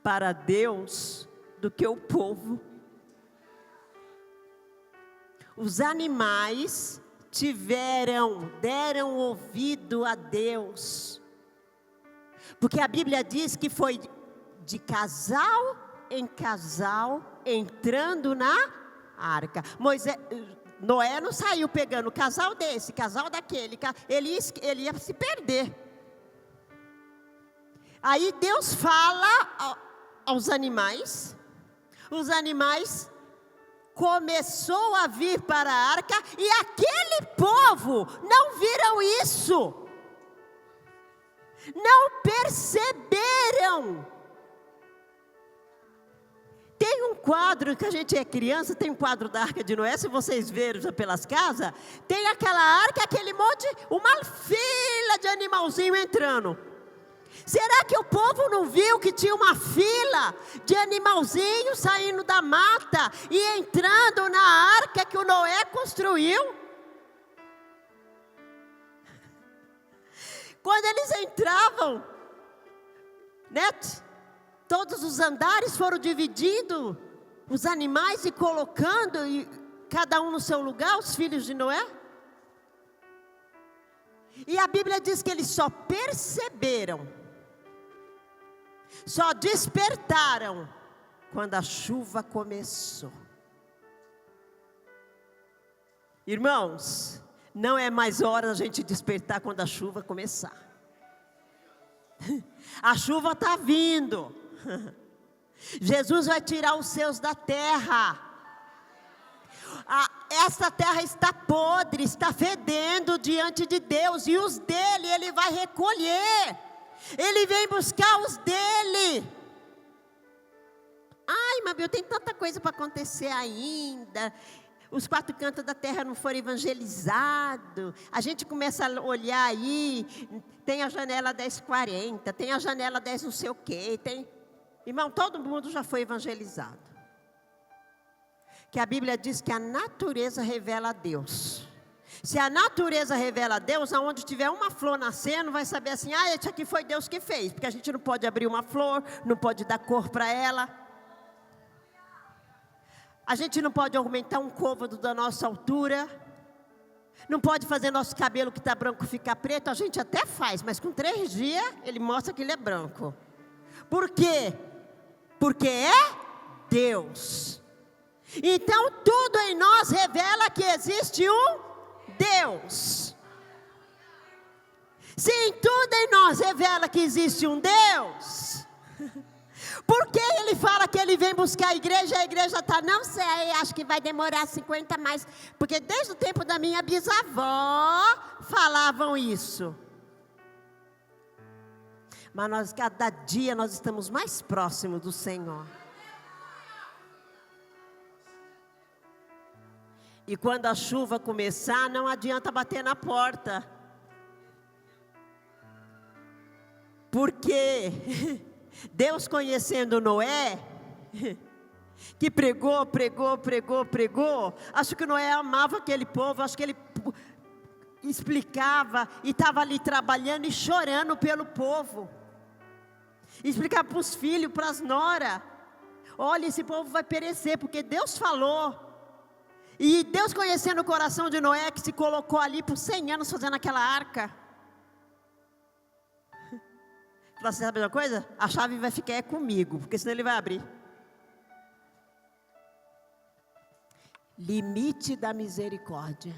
para Deus do que o povo. Os animais deram ouvido a Deus. Porque a Bíblia diz que foi de casal em casal entrando na arca. Noé não saiu pegando casal desse, casal daquele, ele ia se perder. Aí Deus fala aos animais, os animais começou a vir para a arca, e aquele povo não viram isso, não perceberam. Tem um quadro que a gente é criança, tem um quadro da Arca de Noé, se vocês verem já pelas casas, tem aquela arca, aquele monte, uma fila de animalzinho entrando. Será que o povo não viu que tinha uma fila de animalzinho saindo da mata e entrando na arca que o Noé construiu? Quando eles entravam, né? Todos os andares foram dividindo os animais e colocando cada um no seu lugar, os filhos de Noé. E a Bíblia diz que eles só perceberam, só despertaram quando a chuva começou. Irmãos, não é mais hora da gente despertar quando a chuva começar. A chuva está vindo. Jesus vai tirar os seus da terra. Essa terra está podre, está fedendo diante de Deus, e os dele ele vai recolher. Ele vem buscar os dele. Ai, Mabel, tem tanta coisa para acontecer ainda. Os 4 cantos da terra não foram evangelizados. A gente começa a olhar aí, tem a janela 1040, tem a janela 10 não sei o quê, tem... Irmão, todo mundo já foi evangelizado. Que a Bíblia diz que a natureza revela a Deus. Se a natureza revela a Deus, aonde tiver uma flor nascendo, vai saber assim: ah, esse aqui foi Deus que fez. Porque a gente não pode abrir uma flor, não pode dar cor para ela. A gente não pode aumentar um côvado da nossa altura. Não pode fazer nosso cabelo que está branco ficar preto. A gente até faz, mas com 3 dias ele mostra que ele é branco. Por quê? Porque é Deus. Então tudo em nós revela que existe um Deus. Sim, tudo em nós revela que existe um Deus. Por que ele fala que ele vem buscar a igreja está, não sei, acho que vai demorar 50 mais. Porque desde o tempo da minha bisavó falavam isso. Mas cada dia nós estamos mais próximos do Senhor. E quando a chuva começar, não adianta bater na porta. Porque Deus, conhecendo Noé, que pregou, acho que Noé amava aquele povo, acho que ele explicava e estava ali trabalhando e chorando pelo povo. explicar para os filhos, para as noras. Olha, esse povo vai perecer, porque Deus falou. E Deus, conhecendo o coração de Noé, que se colocou ali por 100 anos fazendo aquela arca. Falou assim, sabe uma coisa? A chave vai ficar comigo, porque senão ele vai abrir. Limite da misericórdia.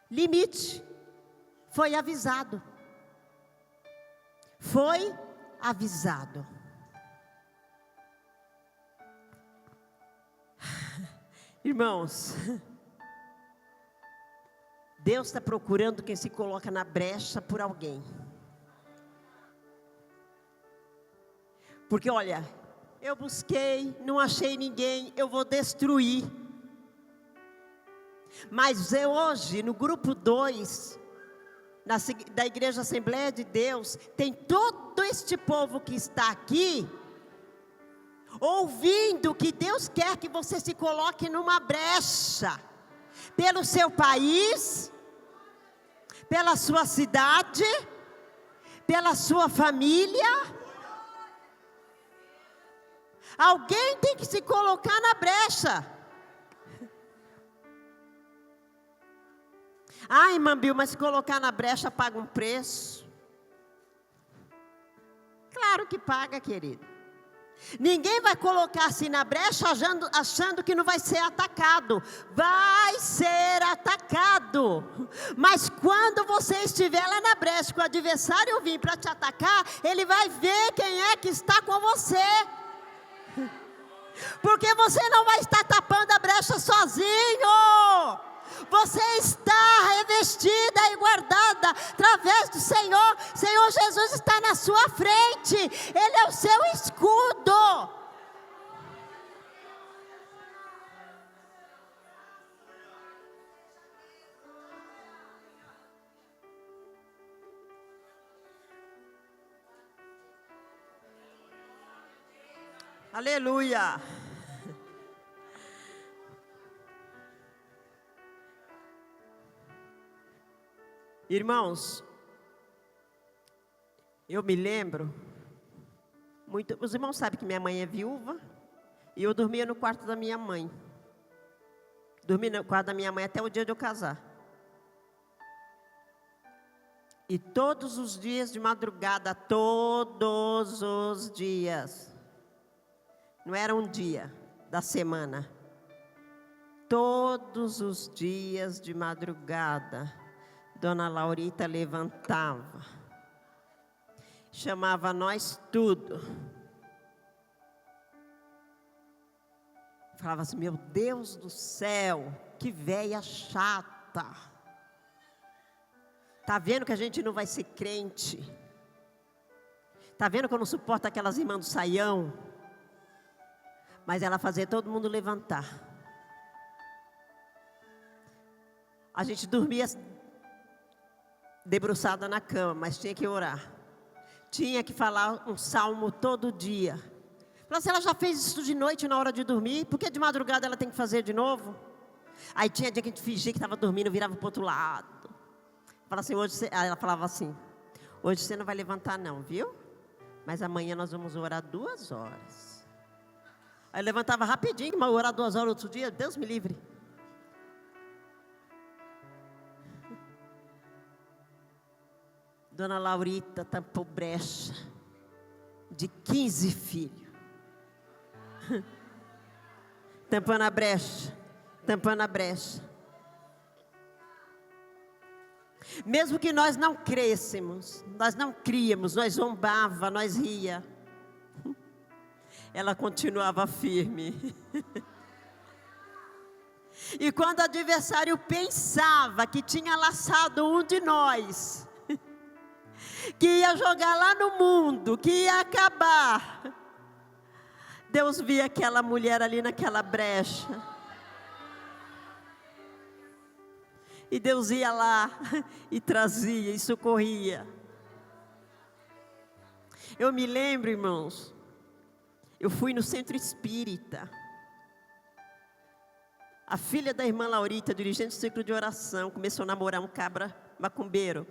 Limite. Foi avisado. Foi avisado. Irmãos, Deus está procurando quem se coloca na brecha por alguém. Porque olha, eu busquei, não achei ninguém, eu vou destruir. Mas eu hoje, no grupo 2, da Igreja Assembleia de Deus, tem todo este povo que está aqui, ouvindo que Deus quer que você se coloque numa brecha, pelo seu país, pela sua cidade, pela sua família. Alguém tem que se colocar na brecha. Ai, irmã Bill, mas se colocar na brecha paga um preço. Claro que paga, querido. Ninguém vai colocar-se na brecha achando que não vai ser atacado. Vai ser atacado. Mas quando você estiver lá na brecha, que o adversário vir para te atacar, ele vai ver quem é que está com você. Porque você não vai estar tapando a brecha sozinho. Você está revestida e guardada através do Senhor. Senhor Jesus está na sua frente. Ele é o seu escudo. Aleluia. Irmãos, eu me lembro, os irmãos sabem que minha mãe é viúva, e eu dormia no quarto da minha mãe. Dormi no quarto da minha mãe até o dia de eu casar. E todos os dias de madrugada, todos os dias, não era um dia da semana, todos os dias de madrugada, Dona Laurita levantava, chamava nós tudo, falava assim, meu Deus do céu, que véia chata, tá vendo que a gente não vai ser crente, tá vendo que eu não suporto aquelas irmãs do saião, mas ela fazia todo mundo levantar, a gente dormia debruçada na cama, mas tinha que orar. Tinha que falar um salmo todo dia. Falei assim, ela já fez isso de noite na hora de dormir, por que de madrugada ela tem que fazer de novo? Aí tinha dia que a gente fingia que estava dormindo, virava para o outro lado. Fala assim, aí ela falava assim, hoje você não vai levantar não, viu? Mas amanhã nós vamos orar 2 horas. Aí levantava rapidinho, mas orar 2 horas outro dia, Deus me livre. Dona Laurita tampou brecha de 15 filhos. Tampando a brecha, tampando a brecha. Mesmo que nós não crescêssemos, nós não críamos, nós zombava, nós ria. Ela continuava firme. E quando o adversário pensava que tinha laçado um de nós, que ia jogar lá no mundo, que ia acabar, Deus via aquela mulher ali naquela brecha, e Deus ia lá e trazia e socorria. Eu me lembro, irmãos, eu fui no centro espírita, a filha da irmã Laurita, dirigente do ciclo de oração, começou a namorar um cabra macumbeiro.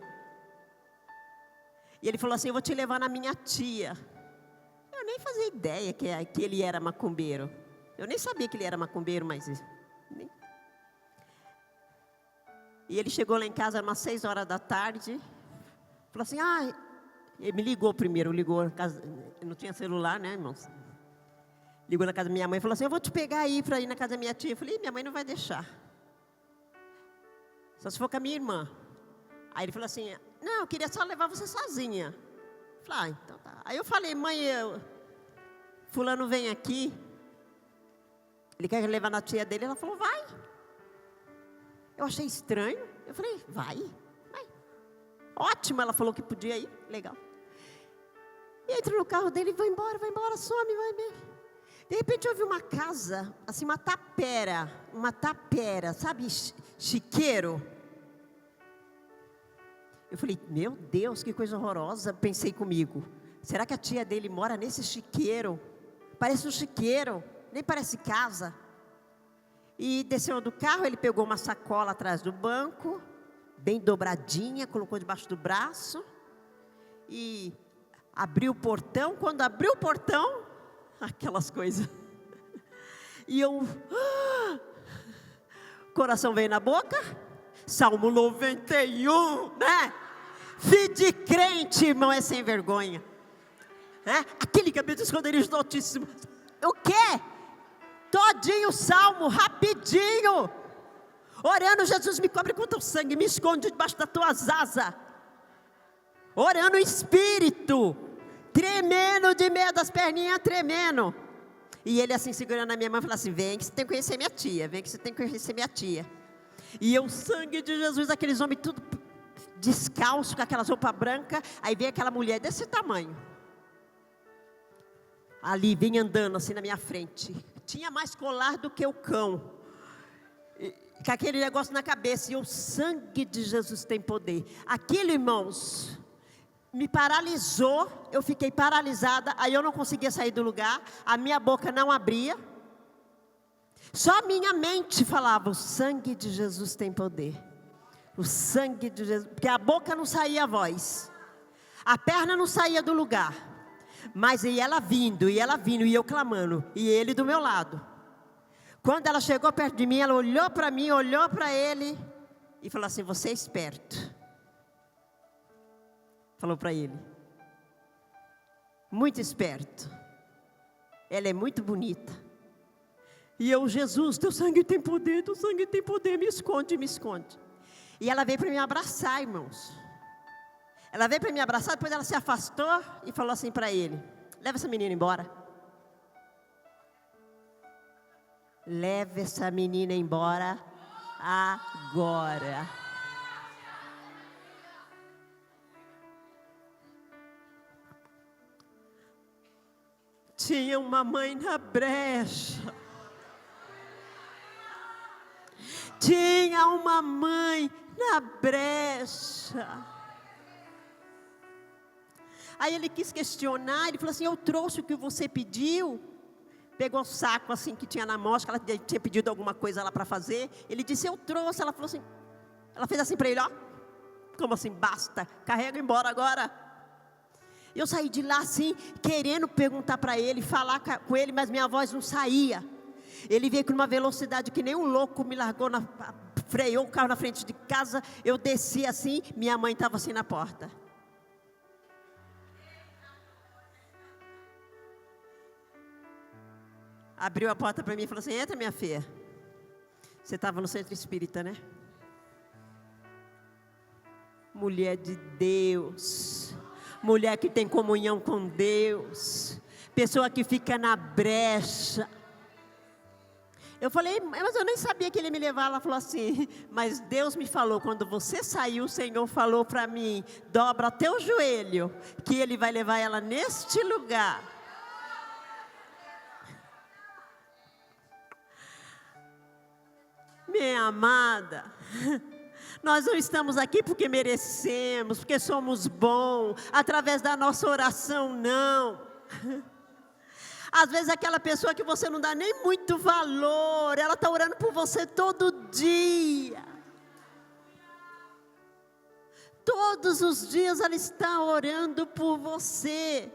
E ele falou assim, eu vou te levar na minha tia. Eu nem fazia ideia que ele era macumbeiro. Eu nem sabia que ele era macumbeiro, mas... E ele chegou lá em casa, umas 6 horas da tarde. Falou assim, ele me ligou primeiro, não tinha celular, né, irmãos? Ligou na casa da minha mãe e falou assim, eu vou te pegar aí para ir na casa da minha tia. Eu falei, minha mãe não vai deixar. Só se for com a minha irmã. Aí ele falou assim, não, eu queria só levar você sozinha. Eu falei, então tá. Aí eu falei, mãe, fulano vem aqui. Ele quer levar na tia dele. Ela falou, vai. Eu achei estranho. Eu falei, vai. Ótimo, ela falou que podia ir. Legal. E entra no carro dele e vai embora, some, vai mesmo. De repente eu vi uma casa, assim, uma tapera, sabe, chiqueiro. Eu falei, meu Deus, que coisa horrorosa, pensei comigo. Será que a tia dele mora nesse chiqueiro? Parece um chiqueiro, nem parece casa. E desceu do carro, ele pegou uma sacola atrás do banco, bem dobradinha, colocou debaixo do braço. E abriu o portão, quando abriu o portão... Aquelas coisas. E eu... coração veio na boca. Salmo 91, né? Filho de crente, irmão, é sem vergonha. Aquele que habita os esconderijos do Altíssimo. O quê? Todinho o salmo, rapidinho. Orando, Jesus, me cobre com teu sangue, me esconde debaixo das tuas asas. Orando em espírito. Tremendo de medo, as perninhas tremendo. E ele assim, segurando a minha mão, falou assim, vem que você tem que conhecer minha tia, vem que você tem que conhecer minha tia. E eu, sangue de Jesus, aqueles homens tudo descalço, com aquelas roupas brancas. Aí vem aquela mulher desse tamanho. Ali, vem andando assim na minha frente. Tinha mais colar do que o cão. Com aquele negócio na cabeça. E o sangue de Jesus tem poder. Aquilo, irmãos... me paralisou, eu fiquei paralisada, aí eu não conseguia sair do lugar, a minha boca não abria, só a minha mente falava, o sangue de Jesus tem poder, o sangue de Jesus, porque a boca não saía a voz, a perna não saía do lugar, mas e ela vindo, e eu clamando, e ele do meu lado. Quando ela chegou perto de mim, ela olhou para mim, olhou para ele, e falou assim, você é esperto. Falou para ele, muito esperto, ela é muito bonita. E eu, Jesus, teu sangue tem poder, me esconde, me esconde. E ela veio para me abraçar, irmãos. Ela veio para me abraçar, depois ela se afastou e falou assim para ele, leva essa menina embora. Leva essa menina embora agora. Tinha uma mãe na brecha. Tinha uma mãe na brecha. Aí ele quis questionar, ele falou assim, eu trouxe o que você pediu. Pegou o saco assim que tinha na mosca, ela tinha pedido alguma coisa lá para fazer. Ele disse, eu trouxe. Ela falou assim, ela fez assim para ele, ó. Como assim, basta, carrega embora agora. Eu saí de lá assim, querendo perguntar para ele, falar com ele, mas minha voz não saía. Ele veio com uma velocidade que nem um louco, me largou, freou o carro na frente de casa. Eu desci assim, minha mãe estava assim na porta. Abriu a porta para mim e falou assim, entra minha filha. Você estava no centro espírita, né? Mulher de Deus. Mulher que tem comunhão com Deus, pessoa que fica na brecha. Eu falei, mas eu nem sabia que ele ia me levar. Ela falou assim, mas Deus me falou, quando você saiu, o Senhor falou para mim, dobra teu joelho, que Ele vai levar ela neste lugar. Minha amada, nós não estamos aqui porque merecemos, porque somos bons, através da nossa oração, não. Às vezes aquela pessoa que você não dá nem muito valor, ela está orando por você todo dia. Todo todos os dias ela está orando por você.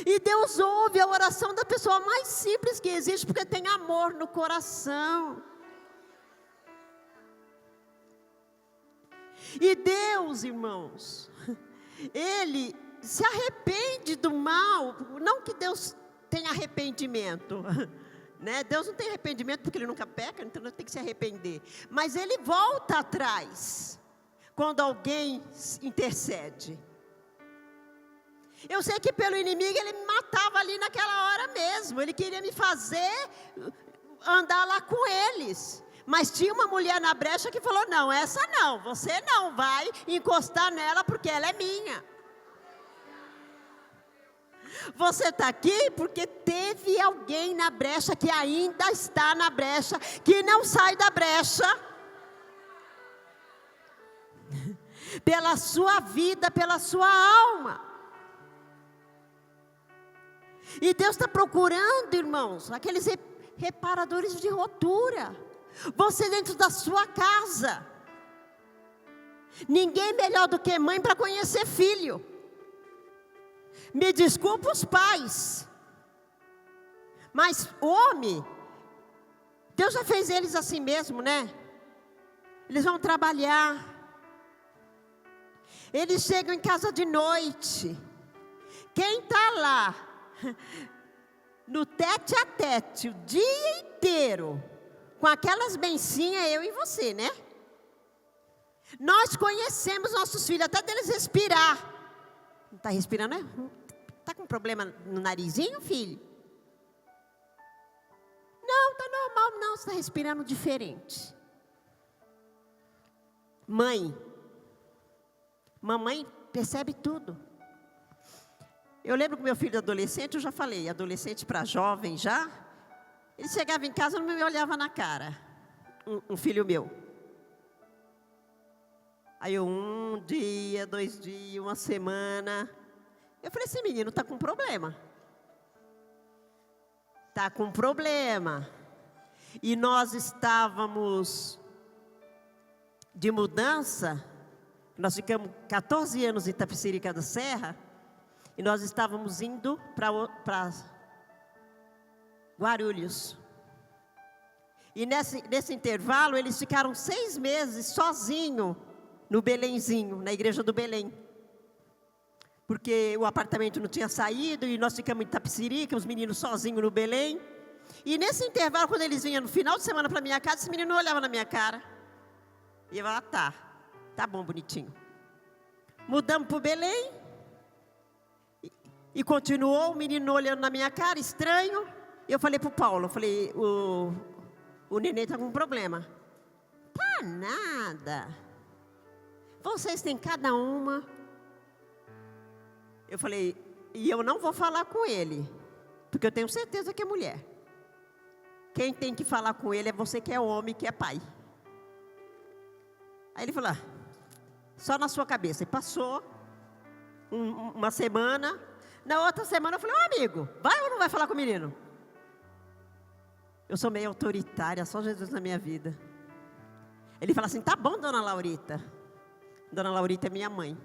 E Deus ouve a oração da pessoa mais simples que existe, porque tem amor no coração. E Deus, irmãos, Ele se arrepende do mal. Não que Deus tenha arrependimento, né? Deus não tem arrependimento porque Ele nunca peca, então não tem que se arrepender. Mas Ele volta atrás quando alguém intercede. Eu sei que pelo inimigo Ele me matava ali naquela hora mesmo. Ele queria me fazer andar lá com eles. Mas tinha uma mulher na brecha que falou: não, essa não, você não vai encostar nela porque ela é minha. Você está aqui porque teve alguém na brecha que ainda está na brecha, que não sai da brecha. Pela sua vida, pela sua alma. E Deus está procurando, irmãos, aqueles reparadores de rotura. Você dentro da sua casa. Ninguém melhor do que mãe para conhecer filho. Me desculpa os pais. Mas homem, Deus já fez eles assim mesmo, né? Eles vão trabalhar. Eles chegam em casa de noite. Quem está lá no tete a tete o dia inteiro com aquelas bencinhas, eu e você, né? Nós conhecemos nossos filhos, até deles respirar. Não está respirando, né? Está com problema no narizinho, filho? Não, está normal, não, você está respirando diferente. Mamãe percebe tudo. Eu lembro que meu filho adolescente, eu já falei, adolescente para jovem já, ele chegava em casa e não me olhava na cara, um filho meu. Aí eu, 1 dia, 2 dias, 1 semana, eu falei, esse menino está com problema. Está com problema. E nós estávamos de mudança, nós ficamos 14 anos em Itapecerica da Serra, e nós estávamos indo para Guarulhos. E nesse intervalo, eles ficaram 6 meses sozinhos no Belenzinho, na igreja do Belém. Porque o apartamento não tinha saído, e nós ficamos em Itapecerica, os meninos sozinhos no Belém. E nesse intervalo, quando eles vinham no final de semana para minha casa, esse menino não olhava na minha cara. E eu falava, tá bom, bonitinho. Mudamos para o Belém. E continuou o menino olhando na minha cara, estranho. E eu falei para o Paulo, eu falei, o neném está com um problema. Tá nada. Vocês têm cada uma. Eu falei, e eu não vou falar com ele, porque eu tenho certeza que é mulher. Quem tem que falar com ele é você que é homem, que é pai. Aí ele falou, só na sua cabeça. E passou uma semana. Na outra semana eu falei, amigo, vai ou não vai falar com o menino? Eu sou meio autoritária, só Jesus na minha vida. Ele fala assim, tá bom, dona Laurita. Dona Laurita é minha mãe.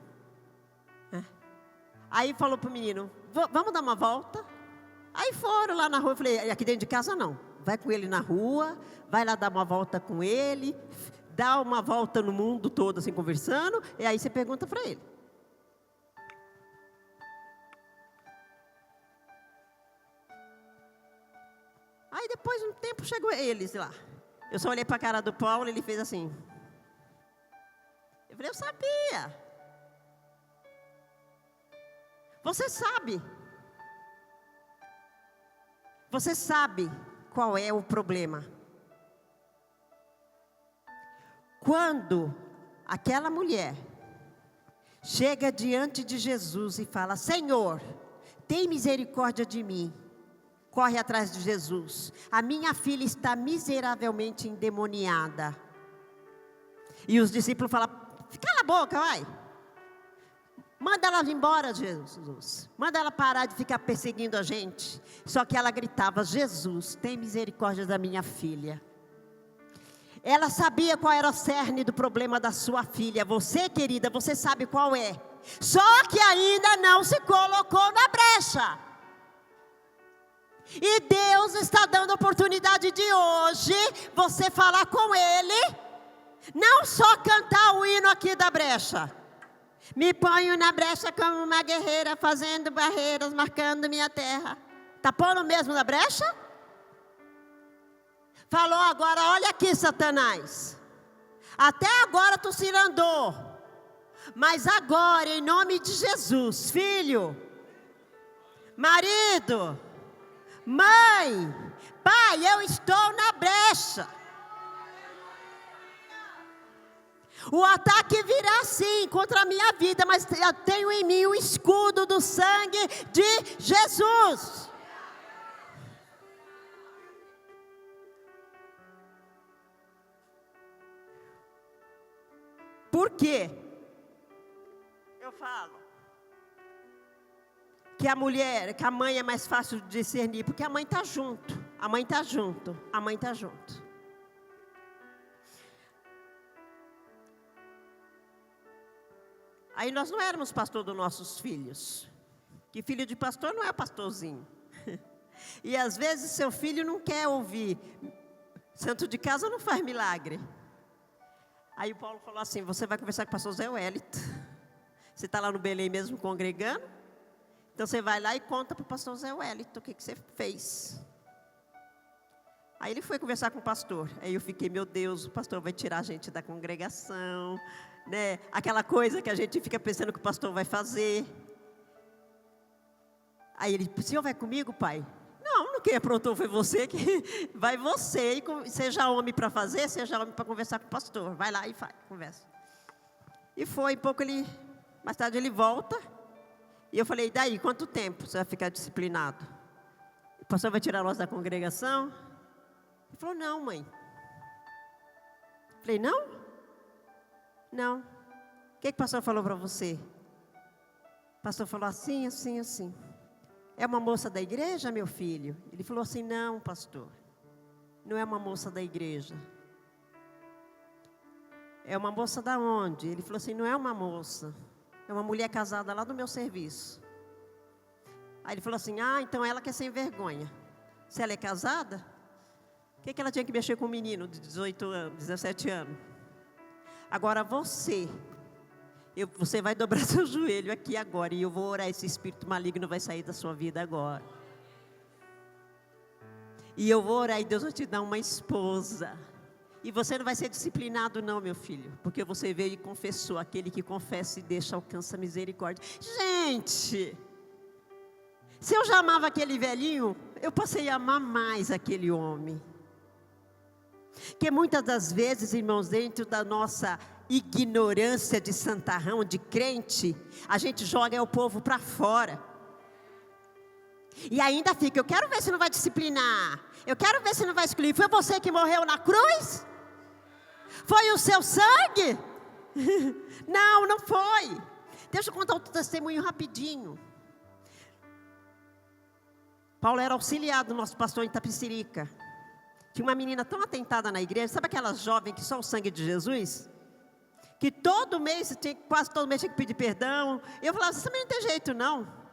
Aí falou pro menino, vamos dar uma volta? Aí foram lá na rua, eu falei, aqui dentro de casa não. Vai com ele na rua, vai lá dar uma volta com ele, dá uma volta no mundo todo assim conversando, e aí você pergunta para ele. Aí depois de um tempo chegou eles lá. Eu só olhei para a cara do Paulo, ele fez assim. Eu falei, eu sabia. Você sabe. Você sabe qual é o problema. Quando aquela mulher chega diante de Jesus e fala, Senhor, tem misericórdia de mim. Corre atrás de Jesus. A minha filha está miseravelmente endemoniada. E os discípulos falam, cala a boca, vai. Manda ela embora, Jesus. Manda ela parar de ficar perseguindo a gente. Só que ela gritava, Jesus, tem misericórdia da minha filha. Ela sabia qual era o cerne do problema da sua filha. Você, querida, você sabe qual é. Só que ainda não se colocou na brecha. E Deus está dando a oportunidade de hoje você falar com Ele. Não só cantar o hino aqui da brecha. Me ponho na brecha como uma guerreira, fazendo barreiras, marcando minha terra. Está pondo mesmo na brecha? Falou agora, olha aqui, Satanás. Até agora tu se andou. Mas agora, em nome de Jesus, filho, marido, mãe, pai, eu estou na brecha. O ataque virá sim contra a minha vida, mas eu tenho em mim o escudo do sangue de Jesus. Por quê? Eu falo que a mulher, que a mãe é mais fácil de discernir, porque a mãe está junto, a mãe está junto, a mãe está junto. Aí nós não éramos pastor dos nossos filhos, que filho de pastor não é pastorzinho. E às vezes seu filho não quer ouvir, santo de casa não faz milagre. Aí o Paulo falou assim, você vai conversar com o pastor Zé Wellington. Você está lá no Belém mesmo congregando? Então você vai lá e conta para o pastor Zé Wellington o que você fez. Aí ele foi conversar com o pastor. Aí eu fiquei, meu Deus, o pastor vai tirar a gente da congregação, né? Aquela coisa que a gente fica pensando que o pastor vai fazer. Aí ele, o senhor vai comigo, pai? Não, quem aprontou foi você, que vai você, e seja homem para fazer, seja homem para conversar com o pastor. Vai lá e faz, conversa. E foi, mais tarde ele volta, e eu falei, daí, quanto tempo você vai ficar disciplinado? O pastor vai tirar nós da congregação? Ele falou, não, mãe. Eu falei, não? Não. O que o pastor falou para você? O pastor falou assim, assim, assim. É uma moça da igreja, meu filho? Ele falou assim, não, pastor. Não é uma moça da igreja. É uma moça da onde? Ele falou assim, não é uma moça. É uma mulher casada lá do meu serviço. Aí ele falou assim, então ela que é sem vergonha. Se ela é casada, o que ela tinha que mexer com um menino de 18 anos, 17 anos? Agora você vai dobrar seu joelho aqui agora, e eu vou orar, esse espírito maligno vai sair da sua vida agora. E eu vou orar, e Deus vai te dar uma esposa. E você não vai ser disciplinado não, meu filho, porque você veio e confessou, aquele que confessa e deixa alcança misericórdia. Gente, se eu já amava aquele velhinho, eu passei a amar mais aquele homem. Que muitas das vezes, irmãos, dentro da nossa ignorância de santarrão, de crente, a gente joga o povo para fora. E ainda fica, eu quero ver se não vai disciplinar, eu quero ver se não vai excluir. Foi você que morreu na cruz? Foi o seu sangue? Não, não foi. Deixa eu contar outro testemunho rapidinho. Paulo era auxiliar do nosso pastor em Itapecerica. Tinha uma menina tão atentada na igreja, sabe aquelas jovens que só o sangue de Jesus? Que quase todo mês tinha que pedir perdão. Eu falava, essa menina não tem jeito não.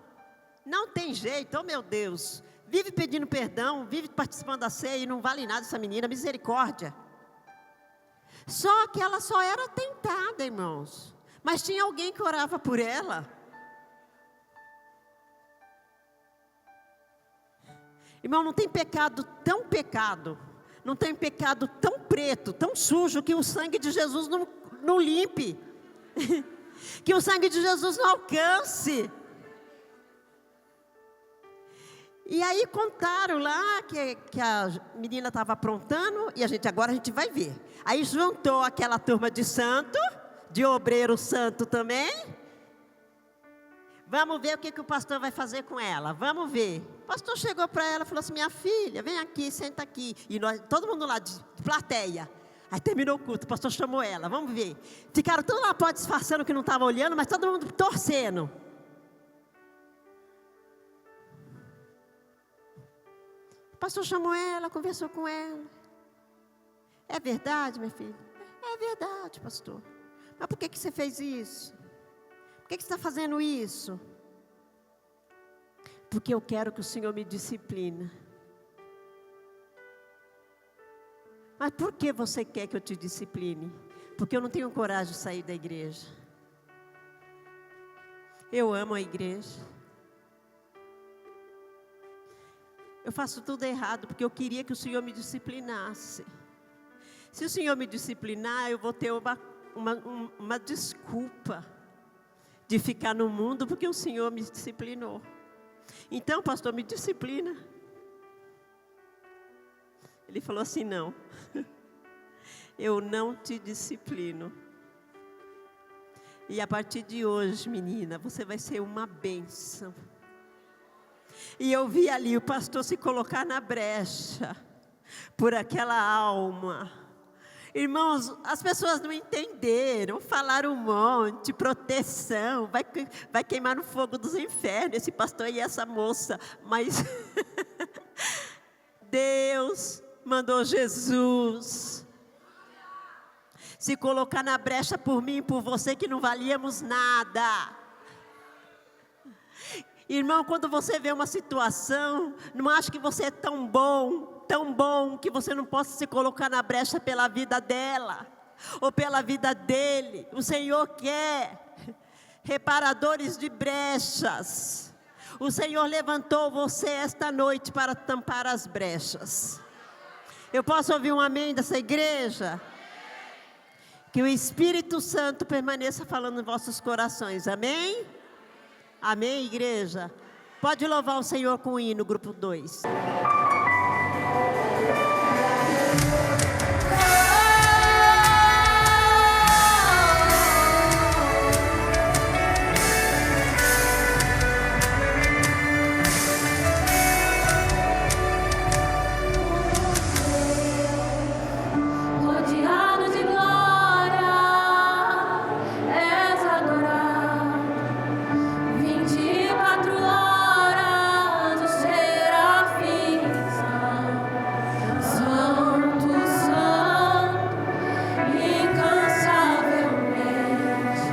Não tem jeito, oh meu Deus. Vive pedindo perdão, vive participando da ceia e não vale nada essa menina, misericórdia. Só que ela só era tentada, irmãos. Mas tinha alguém que orava por ela. Irmão, não tem pecado, não tem pecado tão preto, tão sujo, que o sangue de Jesus não limpe. Que o sangue de Jesus não alcance. E aí contaram lá que a menina estava aprontando, e agora a gente vai ver. Aí juntou aquela turma de santo, de obreiro santo também. Vamos ver o que o pastor vai fazer com ela, vamos ver. O pastor chegou para ela e falou assim, minha filha, vem aqui, senta aqui. E todo mundo lá de plateia. Aí terminou o culto, o pastor chamou ela, vamos ver. Ficaram todos lá pode disfarçando que não estava olhando, mas todo mundo torcendo. O pastor chamou ela, conversou com ela. É verdade, minha filha? É verdade, pastor. Mas por que você fez isso? Por que você está fazendo isso? Porque eu quero que o Senhor me discipline. Mas por que você quer que eu te discipline? Porque eu não tenho coragem de sair da igreja. Eu amo a igreja. Eu faço tudo errado porque eu queria que o Senhor me disciplinasse. Se o Senhor me disciplinar, eu vou ter uma desculpa de ficar no mundo porque o Senhor me disciplinou. Então, pastor, me disciplina. Ele falou assim, não. Eu não te disciplino. E a partir de hoje, menina, você vai ser uma bênção. E eu vi ali o pastor se colocar na brecha por aquela alma. Irmãos, as pessoas não entenderam, falaram um monte, proteção, vai queimar no fogo dos infernos, esse pastor e essa moça. Mas Deus mandou Jesus se colocar na brecha por mim e por você, que não valíamos nada. Irmão, quando você vê uma situação, não acha que você é tão bom, que você não possa se colocar na brecha pela vida dela, ou pela vida dele. O Senhor quer reparadores de brechas. O Senhor levantou você esta noite para tampar as brechas. Eu posso ouvir um amém dessa igreja? Que o Espírito Santo permaneça falando em vossos corações, amém? Amém, igreja? Pode louvar o Senhor com o hino, grupo 2. Rodeado de glória, és adorado. 24 horas os serafins santo, santo, incansavelmente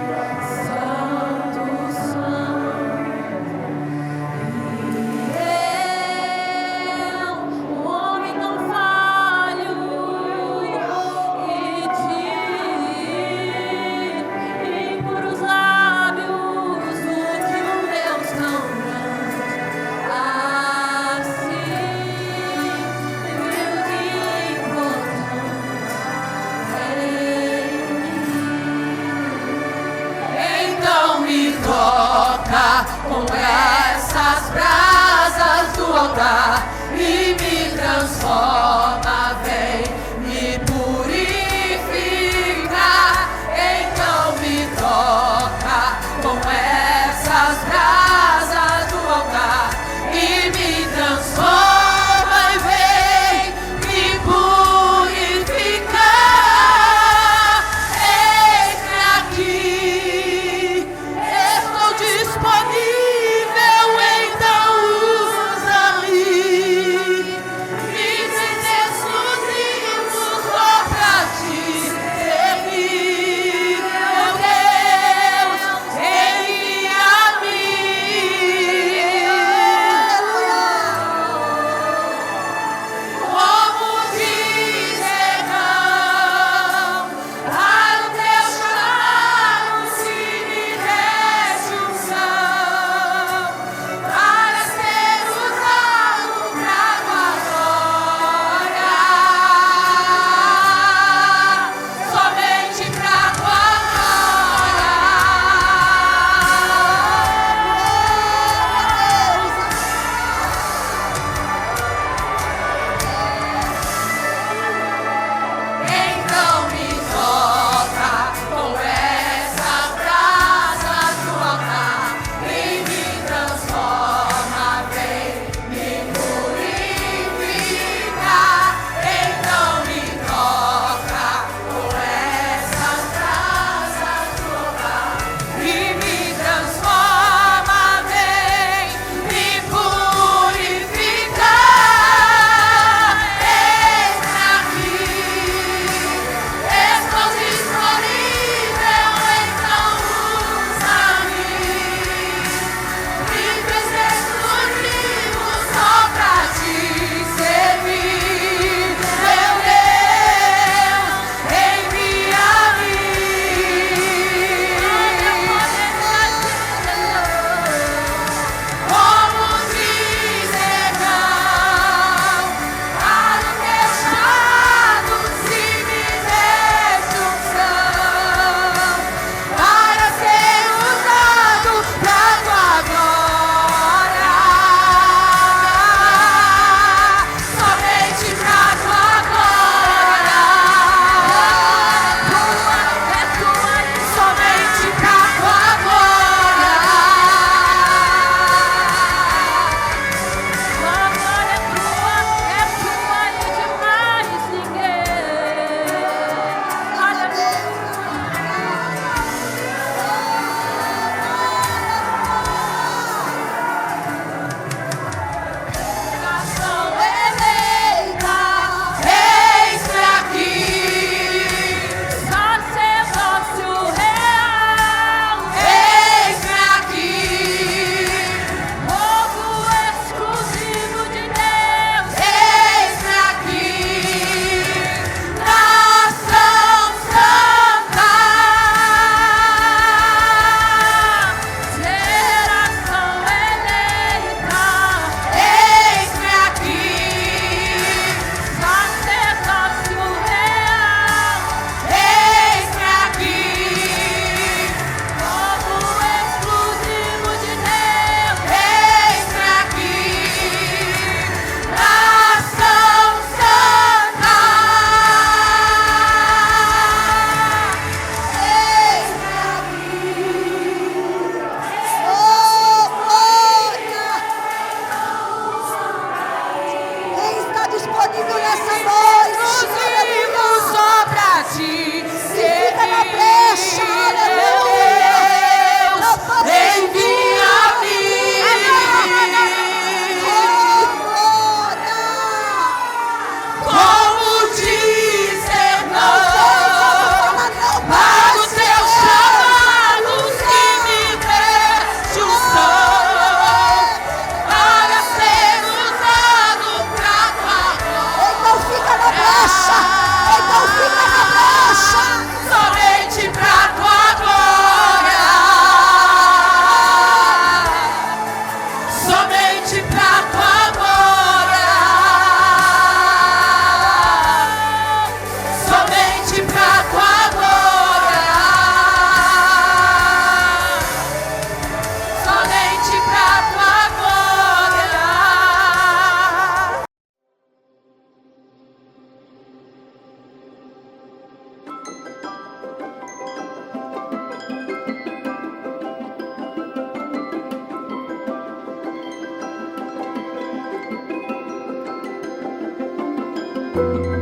santo, santo. E eu, o homem tão falho, e impuros lábios do que um Deus tão grande, assim, humilde e importante. Então me toca com essas brasas do altar e me transforma, vem me purificar. Então me toca com essas brasas do altar e me transforma e vem me purificar. Eis-me aqui, estou disponível, então usa-me. Me vem Jesus Aleluia.